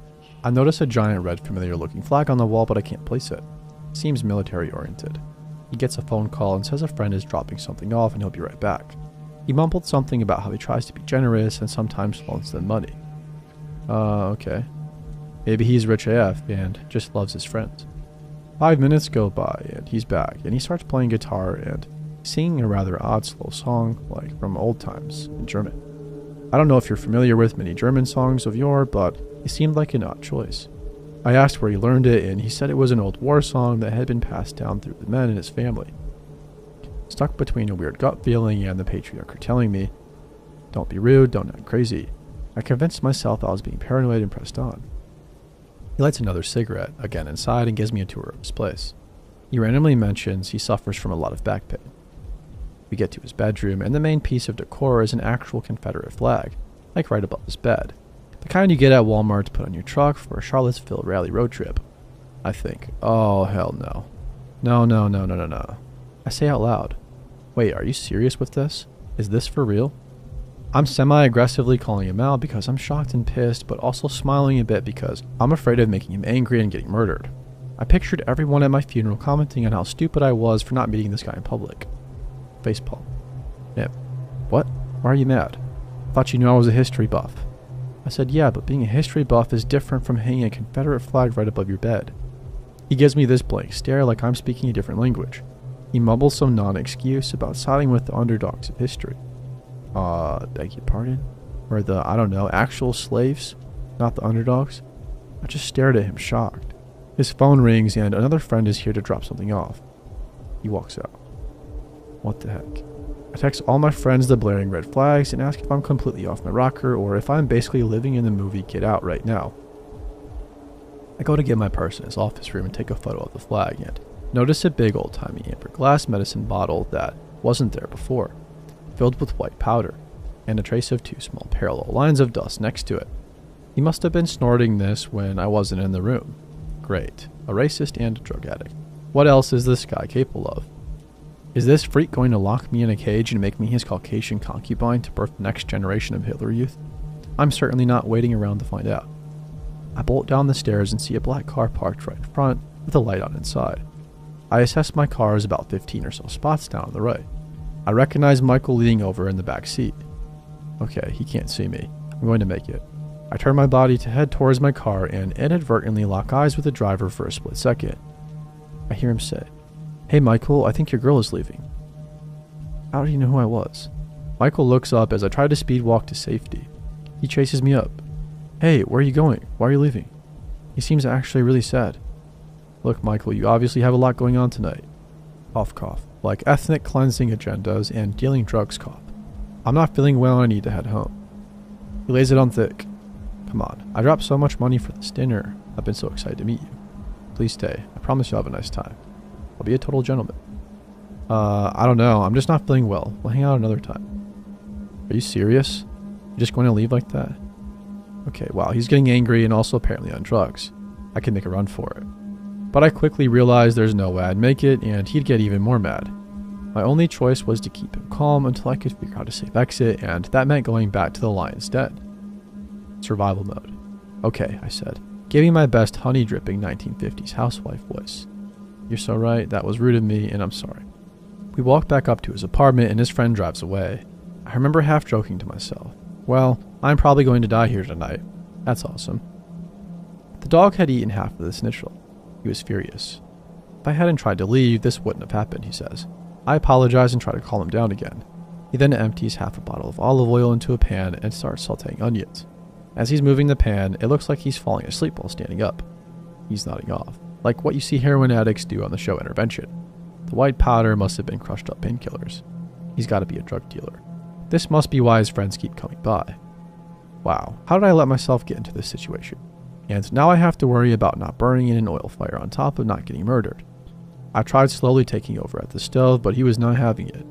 I notice a giant red familiar looking flag on the wall, but I can't place it. Seems military oriented. He gets a phone call and says a friend is dropping something off and he'll be right back. He mumbled something about how he tries to be generous and sometimes loans them money. Okay. Maybe he's rich AF and just loves his friends. 5 minutes go by and he's back, and he starts playing guitar and singing a rather odd slow song, like from old times, in German. I don't know if you're familiar with many German songs of yore, but it seemed like an odd choice. I asked where he learned it, and he said it was an old war song that had been passed down through the men in his family. Stuck between a weird gut feeling and the patriarch telling me, don't be rude, don't act crazy, I convinced myself I was being paranoid and pressed on. He lights another cigarette, again inside, and gives me a tour of his place. He randomly mentions he suffers from a lot of back pain. We get to his bedroom, and the main piece of decor is an actual Confederate flag, like right above his bed. The kind you get at Walmart to put on your truck for a Charlottesville rally road trip. I think, oh hell no. No. I say out loud, wait, are you serious with this? Is this for real? I'm semi-aggressively calling him out because I'm shocked and pissed, but also smiling a bit because I'm afraid of making him angry and getting murdered. I pictured everyone at my funeral commenting on how stupid I was for not meeting this guy in public. Facepalm. Nip. What? Why are you mad? I thought you knew I was a history buff. I said, yeah, but being a history buff is different from hanging a Confederate flag right above your bed. He gives me this blank stare like I'm speaking a different language. He mumbles some non-excuse about siding with the underdogs of history. Beg your pardon? Or the, I don't know, actual slaves? Not the underdogs? I just stared at him shocked. His phone rings and another friend is here to drop something off. He walks out. What the heck? I text all my friends the blaring red flags and ask if I'm completely off my rocker or if I'm basically living in the movie Get Out right now. I go to get my purse in his office room and take a photo of the flag and notice a big old-timey amber glass medicine bottle that wasn't there before, filled with white powder, and a trace of 2 small parallel lines of dust next to it. He must have been snorting this when I wasn't in the room. Great. A racist and a drug addict. What else is this guy capable of? Is this freak going to lock me in a cage and make me his Caucasian concubine to birth the next generation of Hitler Youth? I'm certainly not waiting around to find out. I bolt down the stairs and see a black car parked right in front with a light on inside. I assess my car as about 15 or so spots down on the right. I recognize Michael leaning over in the back seat. Okay, he can't see me. I'm going to make it. I turn my body to head towards my car and inadvertently lock eyes with the driver for a split second. I hear him say, "Hey Michael, I think your girl is leaving." How did he know who I was? Michael looks up as I try to speed walk to safety. He chases me up. "Hey, where are you going? Why are you leaving?" He seems actually really sad. "Look, Michael, you obviously have a lot going on tonight." Cough, cough. Like ethnic cleansing agendas and dealing drugs cough. I'm not feeling well and I need to head home. He lays it on thick. Come on, I dropped so much money for this dinner. I've been so excited to meet you. Please stay. I promise you'll have a nice time. I'll be a total gentleman. I don't know. I'm just not feeling well. We'll hang out another time. Are you serious? You're just going to leave like that? Okay, wow, he's getting angry and also apparently on drugs. I can make a run for it. But I quickly realized there's no way I'd make it, and he'd get even more mad. My only choice was to keep him calm until I could figure out a safe exit, and that meant going back to the lion's den. Survival mode. Okay, I said, giving my best honey-dripping 1950s housewife voice. You're so right, that was rude of me, and I'm sorry. We walk back up to his apartment, and his friend drives away. I remember half joking to myself, well, I'm probably going to die here tonight. That's awesome. The dog had eaten half of the schnitzel. He was furious. If I hadn't tried to leave, this wouldn't have happened, he says. I apologize and try to calm him down again. He then empties half a bottle of olive oil into a pan and starts sauteing onions. As he's moving the pan, it looks like he's falling asleep while standing up. He's nodding off, like what you see heroin addicts do on the show Intervention. The white powder must have been crushed up painkillers. He's got to be a drug dealer. This must be why his friends keep coming by. Wow, how did I let myself get into this situation? And now I have to worry about not burning in an oil fire on top of not getting murdered. I tried slowly taking over at the stove, but he was not having it.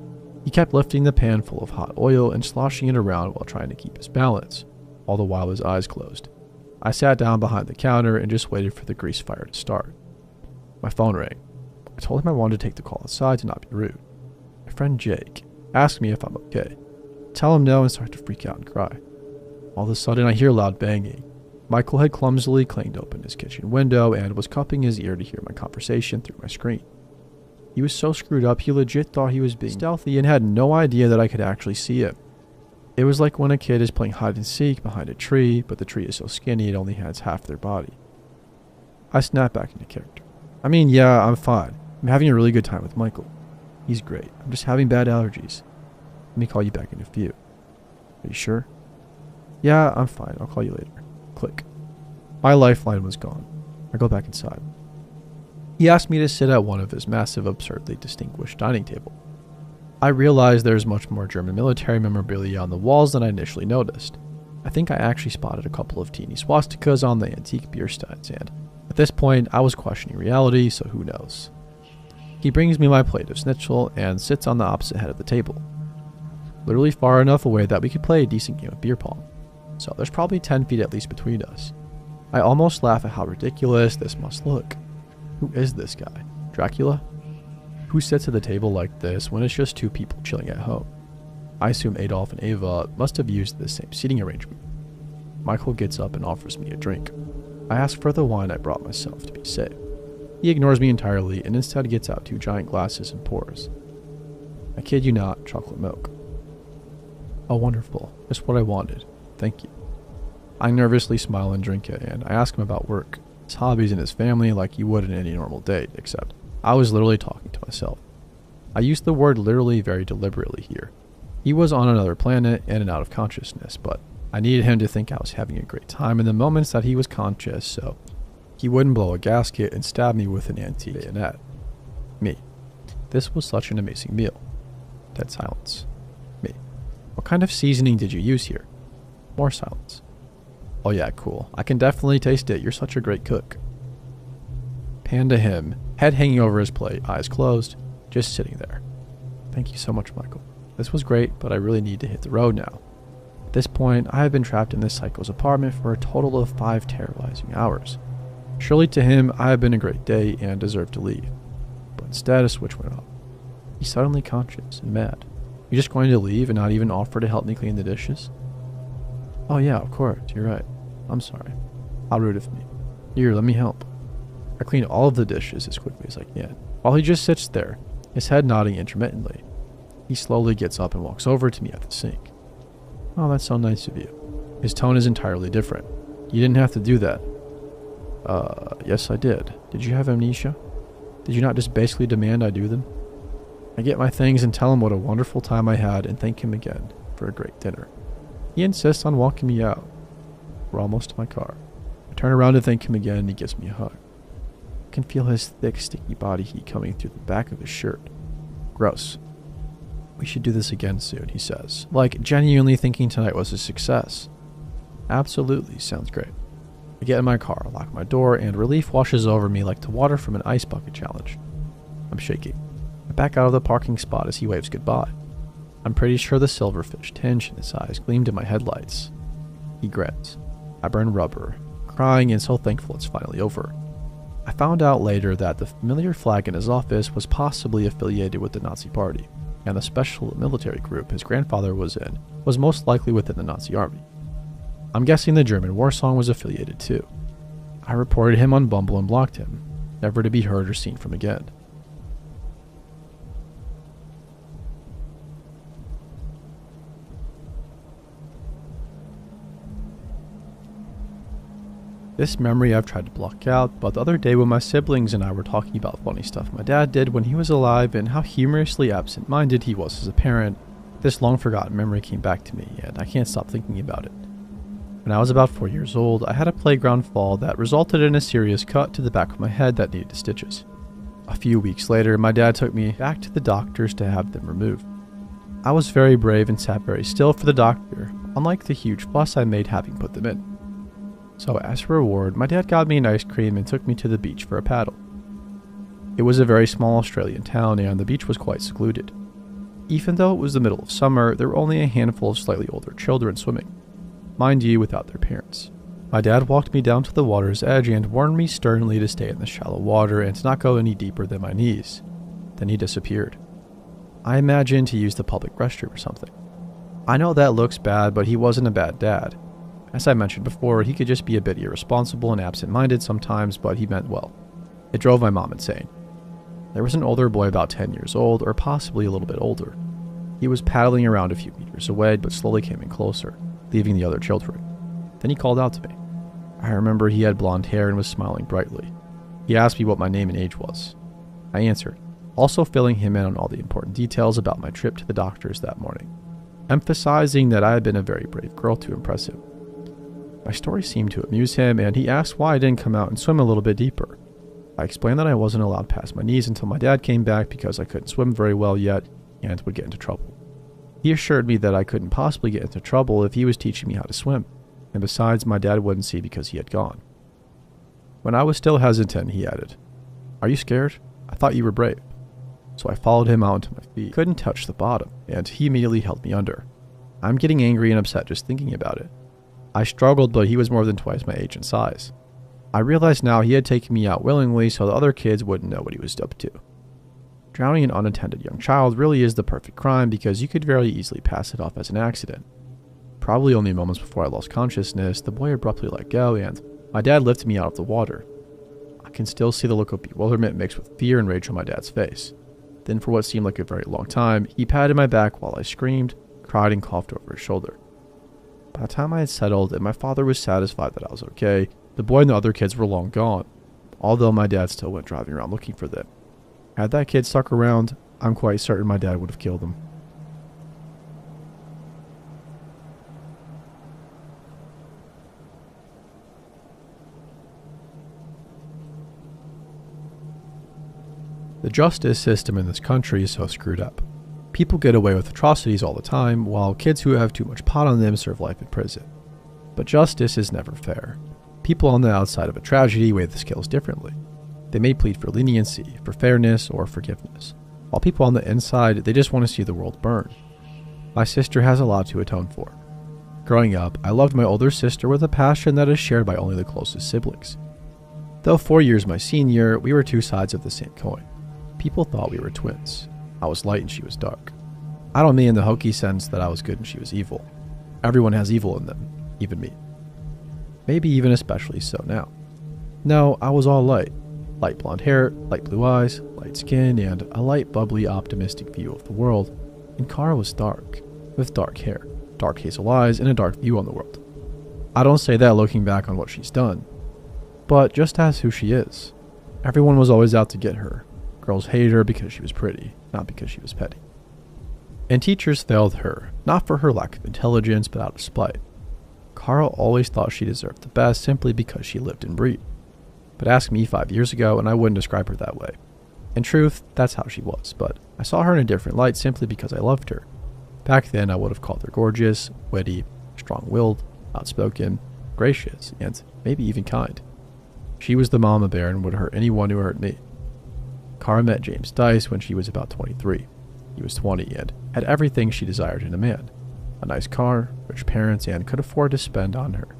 He kept lifting the pan full of hot oil and sloshing it around while trying to keep his balance, all the while his eyes closed. I sat down behind the counter and just waited for the grease fire to start. My phone rang. I told him I wanted to take the call aside to not be rude. My friend Jake asked me if I'm okay. Tell him no and start to freak out and cry. All of a sudden I hear loud banging. Michael had clumsily clanged open his kitchen window and was cupping his ear to hear my conversation through my screen. He was so screwed up he legit thought he was being stealthy and had no idea that I could actually see him. It was like when a kid is playing hide and seek behind a tree, but the tree is so skinny it only has half their body. I snapped back into character. I mean, yeah, I'm fine. I'm having a really good time with Michael. He's great. I'm just having bad allergies. Let me call you back in a few. Are you sure? Yeah, I'm fine. I'll call you later. Click. My lifeline was gone. I go back inside. He asked me to sit at one of his massive, absurdly distinguished dining tables. I realized there's much more German military memorabilia on the walls than I initially noticed. I think I actually spotted a couple of teeny swastikas on the antique beer steins, and at this point, I was questioning reality, so who knows. He brings me my plate of schnitzel and sits on the opposite head of the table, literally far enough away that we could play a decent game of beer pong. So there's probably 10 feet at least between us. I almost laugh at how ridiculous this must look. Who is this guy? Dracula? Who sits at the table like this when it's just two people chilling at home? I assume Adolf and Ava must have used the same seating arrangement. Michael gets up and offers me a drink. I ask for the wine I brought myself to be safe. He ignores me entirely and instead gets out 2 giant glasses and pours. I kid you not, chocolate milk. Oh, wonderful. Just what I wanted. Thank you. I nervously smile and drink it, and I ask him about work, his hobbies, and his family like you would in any normal date, except I was literally talking to myself. I used the word literally very deliberately here. He was on another planet in and out of consciousness, but I needed him to think I was having a great time in the moments that he was conscious, so he wouldn't blow a gasket and stab me with an antique bayonet. Me. This was such an amazing meal. Dead silence. Me. What kind of seasoning did you use here? More silence. Oh yeah, cool. I can definitely taste it. You're such a great cook. Pan to him, head hanging over his plate, eyes closed, just sitting there. Thank you so much, Michael. This was great, but I really need to hit the road now. At this point, I have been trapped in this psycho's apartment for a total of 5 terrorizing hours. Surely to him, I have been a great day and deserve to leave. But instead, a switch went off. He's suddenly conscious and mad. You're just going to leave and not even offer to help me clean the dishes? Oh yeah, of course, you're right. I'm sorry. How rude of me. Here, let me help. I clean all of the dishes as quickly as I can, while he just sits there, his head nodding intermittently. He slowly gets up and walks over to me at the sink. Oh, that's so nice of you. His tone is entirely different. You didn't have to do that. Yes I did. Did you have amnesia? Did you not just basically demand I do them? I get my things and tell him what a wonderful time I had and thank him again for a great dinner. He insists on walking me out. We're almost to my car. I turn around to thank him again and he gives me a hug. I can feel his thick, sticky body heat coming through the back of his shirt. Gross. We should do this again soon, he says, like genuinely thinking tonight was a success. Absolutely, sounds great. I get in my car, lock my door, and relief washes over me like the water from an ice bucket challenge. I'm shaking. I back out of the parking spot as he waves goodbye. I'm pretty sure the silverfish tinge in his eyes gleamed in my headlights. He grins. I burn rubber, crying and so thankful it's finally over. I found out later that the familiar flag in his office was possibly affiliated with the Nazi Party, and the special military group his grandfather was in was most likely within the Nazi army. I'm guessing the German war song was affiliated too. I reported him on Bumble and blocked him, never to be heard or seen from again. This memory I've tried to block out, but the other day when my siblings and I were talking about funny stuff my dad did when he was alive and how humorously absent-minded he was as a parent, this long-forgotten memory came back to me, and I can't stop thinking about it. When I was about 4 years old, I had a playground fall that resulted in a serious cut to the back of my head that needed stitches. A few weeks later, my dad took me back to the doctors to have them removed. I was very brave and sat very still for the doctor, unlike the huge fuss I made having put them in. So as a reward, my dad got me an ice cream and took me to the beach for a paddle. It was a very small Australian town and the beach was quite secluded. Even though it was the middle of summer, there were only a handful of slightly older children swimming. Mind you, without their parents. My dad walked me down to the water's edge and warned me sternly to stay in the shallow water and to not go any deeper than my knees. Then he disappeared. I imagined he used the public restroom or something. I know that looks bad, but he wasn't a bad dad. As I mentioned before, he could just be a bit irresponsible and absent-minded sometimes, but he meant well. It drove my mom insane. There was an older boy about 10 years old, or possibly a little bit older. He was paddling around a few meters away, but slowly came in closer, leaving the other children. Then he called out to me. I remember he had blonde hair and was smiling brightly. He asked me what my name and age was. I answered, also filling him in on all the important details about my trip to the doctors that morning, emphasizing that I had been a very brave girl to impress him. My story seemed to amuse him, and he asked why I didn't come out and swim a little bit deeper. I explained that I wasn't allowed past my knees until my dad came back because I couldn't swim very well yet and would get into trouble. He assured me that I couldn't possibly get into trouble if he was teaching me how to swim, and besides, my dad wouldn't see because he had gone. When I was still hesitant, he added, "Are you scared? I thought you were brave." So I followed him out onto my feet. Couldn't touch the bottom, and he immediately held me under. I'm getting angry and upset just thinking about it. I struggled, but he was more than twice my age and size. I realized now he had taken me out willingly so the other kids wouldn't know what he was up to. Drowning an unattended young child really is the perfect crime because you could very easily pass it off as an accident. Probably only moments before I lost consciousness, the boy abruptly let go and my dad lifted me out of the water. I can still see the look of bewilderment mixed with fear and rage on my dad's face. Then for what seemed like a very long time, he patted my back while I screamed, cried, and coughed over his shoulder. By the time I had settled and my father was satisfied that I was okay, the boy and the other kids were long gone, although my dad still went driving around looking for them. Had that kid stuck around, I'm quite certain my dad would have killed him. The justice system in this country is so screwed up. People get away with atrocities all the time, while kids who have too much pot on them serve life in prison. But justice is never fair. People on the outside of a tragedy weigh the scales differently. They may plead for leniency, for fairness, or forgiveness, while people on the inside, they just want to see the world burn. My sister has a lot to atone for. Growing up, I loved my older sister with a passion that is shared by only the closest siblings. Though 4 years my senior, we were two sides of the same coin. People thought we were twins. I was light and she was dark. I don't mean in the hokey sense that I was good and she was evil. Everyone has evil in them, even me. Maybe even especially so now. No, I was all light. Light blonde hair, light blue eyes, light skin, and a light, bubbly, optimistic view of the world. And Kara was dark, with dark hair, dark hazel eyes, and a dark view on the world. I don't say that looking back on what she's done, but just as who she is. Everyone was always out to get her. Girls hated her because she was pretty, not because she was petty. And teachers failed her, not for her lack of intelligence, but out of spite. Kara always thought she deserved the best simply because she lived and breathed. But ask me 5 years ago and I wouldn't describe her that way. In truth, that's how she was, but I saw her in a different light simply because I loved her. Back then, I would have called her gorgeous, witty, strong-willed, outspoken, gracious, and maybe even kind. She was the mama bear and would hurt anyone who hurt me. Kara met James Dice when she was about 23. He was 20 and had everything she desired in a man. A nice car, rich parents, and could afford to spend on her.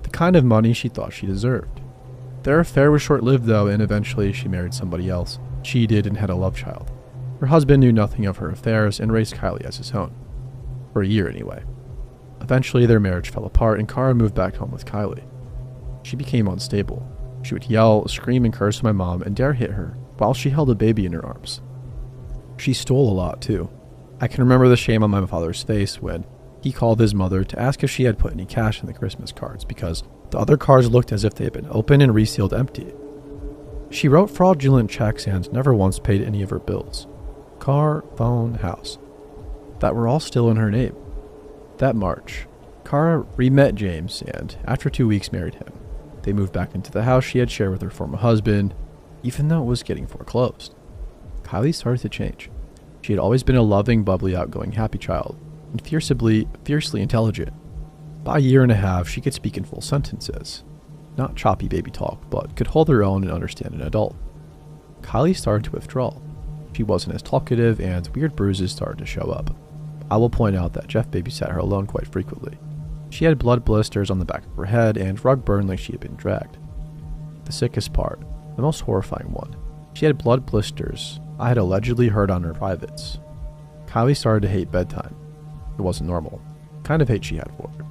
The kind of money she thought she deserved. Their affair was short-lived though, and eventually she married somebody else, cheated, and had a love child. Her husband knew nothing of her affairs and raised Kylie as his own. For a year anyway. Eventually their marriage fell apart and Kara moved back home with Kylie. She became unstable. She would yell, scream, and curse at my mom and dare hit her while she held a baby in her arms. She stole a lot too. I can remember the shame on my father's face when he called his mother to ask if she had put any cash in the Christmas cards because the other cards looked as if they had been opened and resealed empty. She wrote fraudulent checks and never once paid any of her bills. Car, phone, house. That were all still in her name. That March, Kara re-met James and, after 2 weeks, married him. They moved back into the house she had shared with her former husband, even though it was getting foreclosed. Kylie started to change. She had always been a loving, bubbly, outgoing, happy child, and fiercely intelligent. By a year and a half, she could speak in full sentences. Not choppy baby talk, but could hold her own and understand an adult. Kylie started to withdraw. She wasn't as talkative, and weird bruises started to show up. I will point out that Jeff babysat her alone quite frequently. She had blood blisters on the back of her head and rug burn like she had been dragged. The sickest part, the most horrifying one, she had blood blisters I had allegedly heard on her privates. Kylie started to hate bedtime. It wasn't normal. The kind of hate she had for it.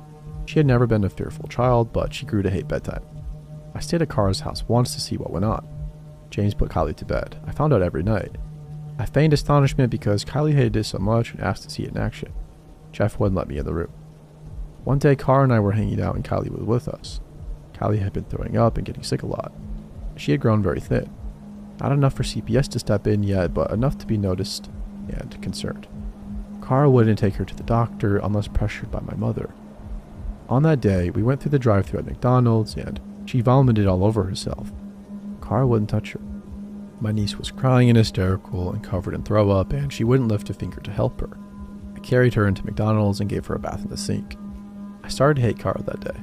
She had never been a fearful child, but she grew to hate bedtime. I stayed at Kara's house once to see what went on. James put Kylie to bed. I found out every night. I feigned astonishment because Kylie hated it so much and asked to see it in action. Jeff wouldn't let me in the room. One day, Kara and I were hanging out and Kylie was with us. Kylie had been throwing up and getting sick a lot. She had grown very thin. Not enough for CPS to step in yet, but enough to be noticed and concerned. Kara wouldn't take her to the doctor unless pressured by my mother. On that day, we went through the drive-thru at McDonald's and she vomited all over herself. Kara wouldn't touch her. My niece was crying and hysterical and covered in throw up, and she wouldn't lift a finger to help her. I carried her into McDonald's and gave her a bath in the sink. I started to hate Kara that day.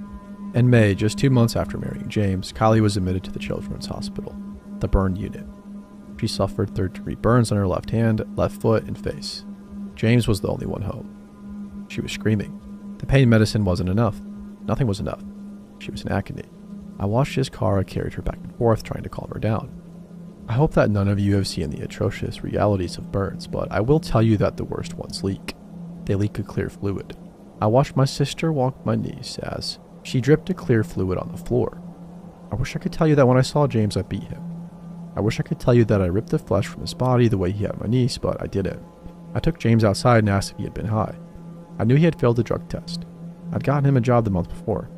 In May, just 2 months after marrying James, Kylie was admitted to the Children's Hospital, the burn unit. She suffered third-degree burns on her left hand, left foot, and face. James was the only one home. She was screaming. The pain medicine wasn't enough. Nothing was enough. She was in agony. I watched as Kara carried her back and forth, trying to calm her down. I hope that none of you have seen the atrocious realities of burns, but I will tell you that the worst ones leak. They leak a clear fluid. I watched my sister walk my niece as she dripped a clear fluid on the floor. I wish I could tell you that when I saw James I beat him. I wish I could tell you that I ripped the flesh from his body the way he had my niece, but I didn't. I took James outside and asked if he had been high. I knew he had failed the drug test. I'd gotten him a job the month before.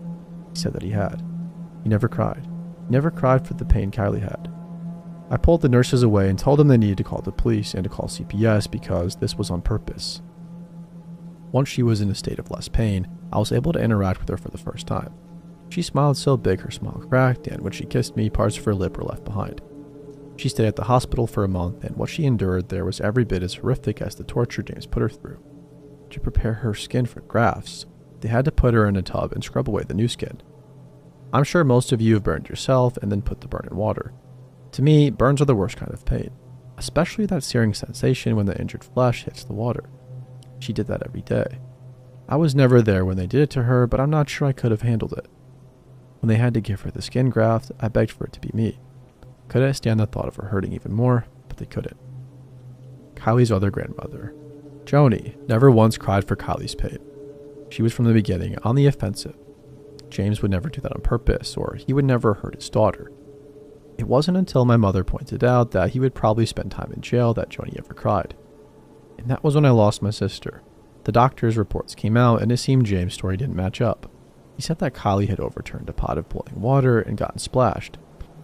He said that he had. He never cried. He never cried for the pain Kylie had. I pulled the nurses away and told them they needed to call the police and to call CPS because this was on purpose. Once she was in a state of less pain, I was able to interact with her for the first time. She smiled so big her smile cracked, and when she kissed me, parts of her lip were left behind. She stayed at the hospital for a month, and what she endured there was every bit as horrific as the torture James put her through. To prepare her skin for grafts, they had to put her in a tub and scrub away the new skin. I'm sure most of you have burned yourself and then put the burn in water. To me, burns are the worst kind of pain, especially that searing sensation when the injured flesh hits the water. She did that every day. I was never there when they did it to her, but I'm not sure I could have handled it. When they had to give her the skin graft, I begged for it to be me. Couldn't stand the thought of her hurting even more, but they couldn't. Kylie's other grandmother, Joni, never once cried for Kylie's pain. She was from the beginning on the offensive. James would never do that on purpose, or he would never hurt his daughter. It wasn't until my mother pointed out that he would probably spend time in jail that Joni ever cried. And that was when I lost my sister. The doctor's reports came out, and it seemed James' story didn't match up. He said that Kylie had overturned a pot of boiling water and gotten splashed.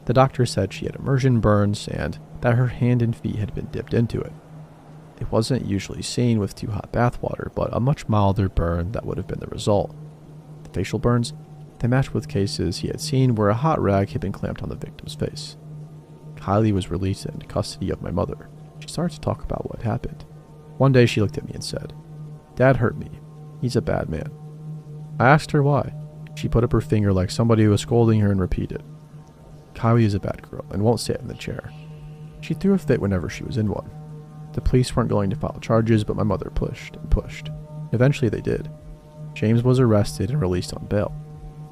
The doctor said she had immersion burns and that her hand and feet had been dipped into it. It wasn't usually seen with too hot bath water, but a much milder burn that would have been the result. The facial burns, they matched with cases he had seen where a hot rag had been clamped on the victim's face. Kylie was released into custody of my mother. She started to talk about what happened. One day she looked at me and said, "Dad hurt me. He's a bad man." I asked her why. She put up her finger like somebody was scolding her and repeated, "Kylie is a bad girl and won't sit in the chair." She threw a fit whenever she was in one. The police weren't going to file charges, but my mother pushed and pushed. Eventually they did. James was arrested and released on bail.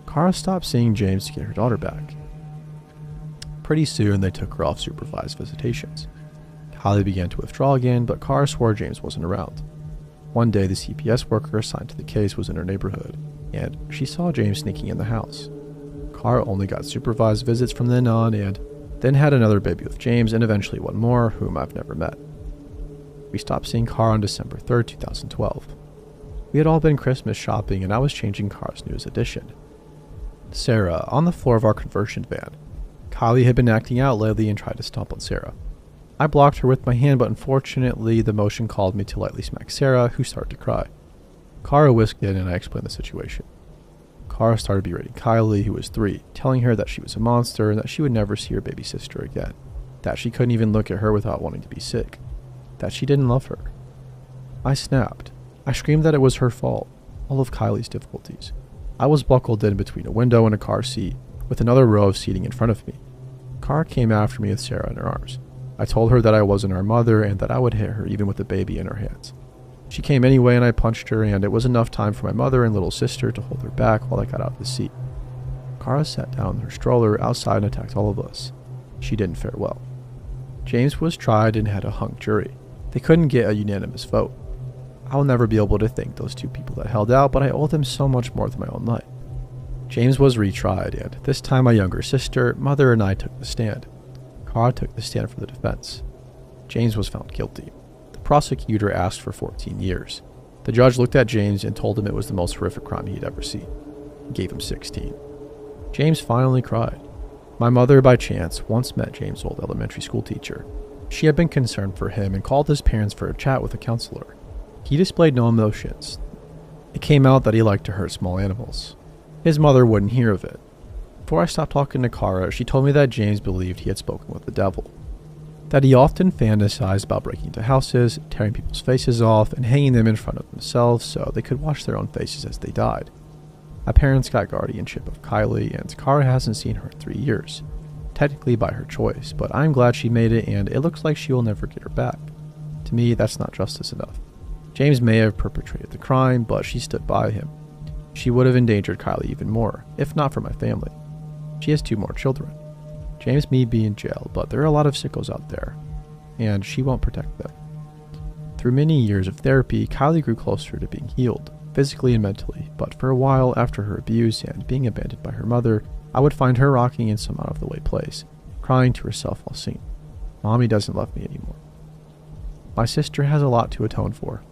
Kara stopped seeing James to get her daughter back. Pretty soon they took her off supervised visitations. Kylie began to withdraw again, but Kara swore James wasn't around. One day the CPS worker assigned to the case was in her neighborhood, and she saw James sneaking in the house. Kara only got supervised visits from then on, and then had another baby with James and eventually one more, whom I've never met. We stopped seeing Kara on December 3rd, 2012. We had all been Christmas shopping and I was changing Kara's newest addition, Sarah, on the floor of our conversion van. Kylie had been acting out lately and tried to stomp on Sarah. I blocked her with my hand, but unfortunately the motion called me to lightly smack Sarah, who started to cry. Kara whisked in and I explained the situation. Kara started berating Kylie, who was 3, telling her that she was a monster and that she would never see her baby sister again, that she couldn't even look at her without wanting to be sick, that she didn't love her. I snapped. I screamed that it was her fault, all of Kylie's difficulties. I was buckled in between a window and a car seat, with another row of seating in front of me. Kara came after me with Sarah in her arms. I told her that I wasn't her mother and that I would hit her even with the baby in her hands. She came anyway and I punched her, and it was enough time for my mother and little sister to hold her back while I got out of the seat. Kara sat down in her stroller outside and attacked all of us. She didn't fare well. James was tried and had a hung jury. They couldn't get a unanimous vote. I'll never be able to thank those 2 people that held out, but I owe them so much more than my own life. James was retried, and this time my younger sister, mother, and I took the stand. Kara took the stand for the defense. James was found guilty. The prosecutor asked for 14 years. The judge looked at James and told him it was the most horrific crime he'd ever seen. He gave him 16. James finally cried. My mother, by chance, once met James' old elementary school teacher. She had been concerned for him and called his parents for a chat with a counselor. He displayed no emotions. It came out that he liked to hurt small animals. His mother wouldn't hear of it. Before I stopped talking to Kara, she told me that James believed he had spoken with the devil. That he often fantasized about breaking into houses, tearing people's faces off, and hanging them in front of themselves so they could watch their own faces as they died. My parents got guardianship of Kylie, and Kara hasn't seen her in 3 years. Technically by her choice, but I'm glad she made it, and it looks like she will never get her back. To me, that's not justice enough. James may have perpetrated the crime, but she stood by him. She would have endangered Kylie even more, if not for my family. She has 2 more children. James may be in jail, but there are a lot of sickos out there, and she won't protect them. Through many years of therapy, Kylie grew closer to being healed, physically and mentally, but for a while after her abuse and being abandoned by her mother, I would find her rocking in some out-of-the-way place, crying to herself while singing, "Mommy doesn't love me anymore." My sister has a lot to atone for,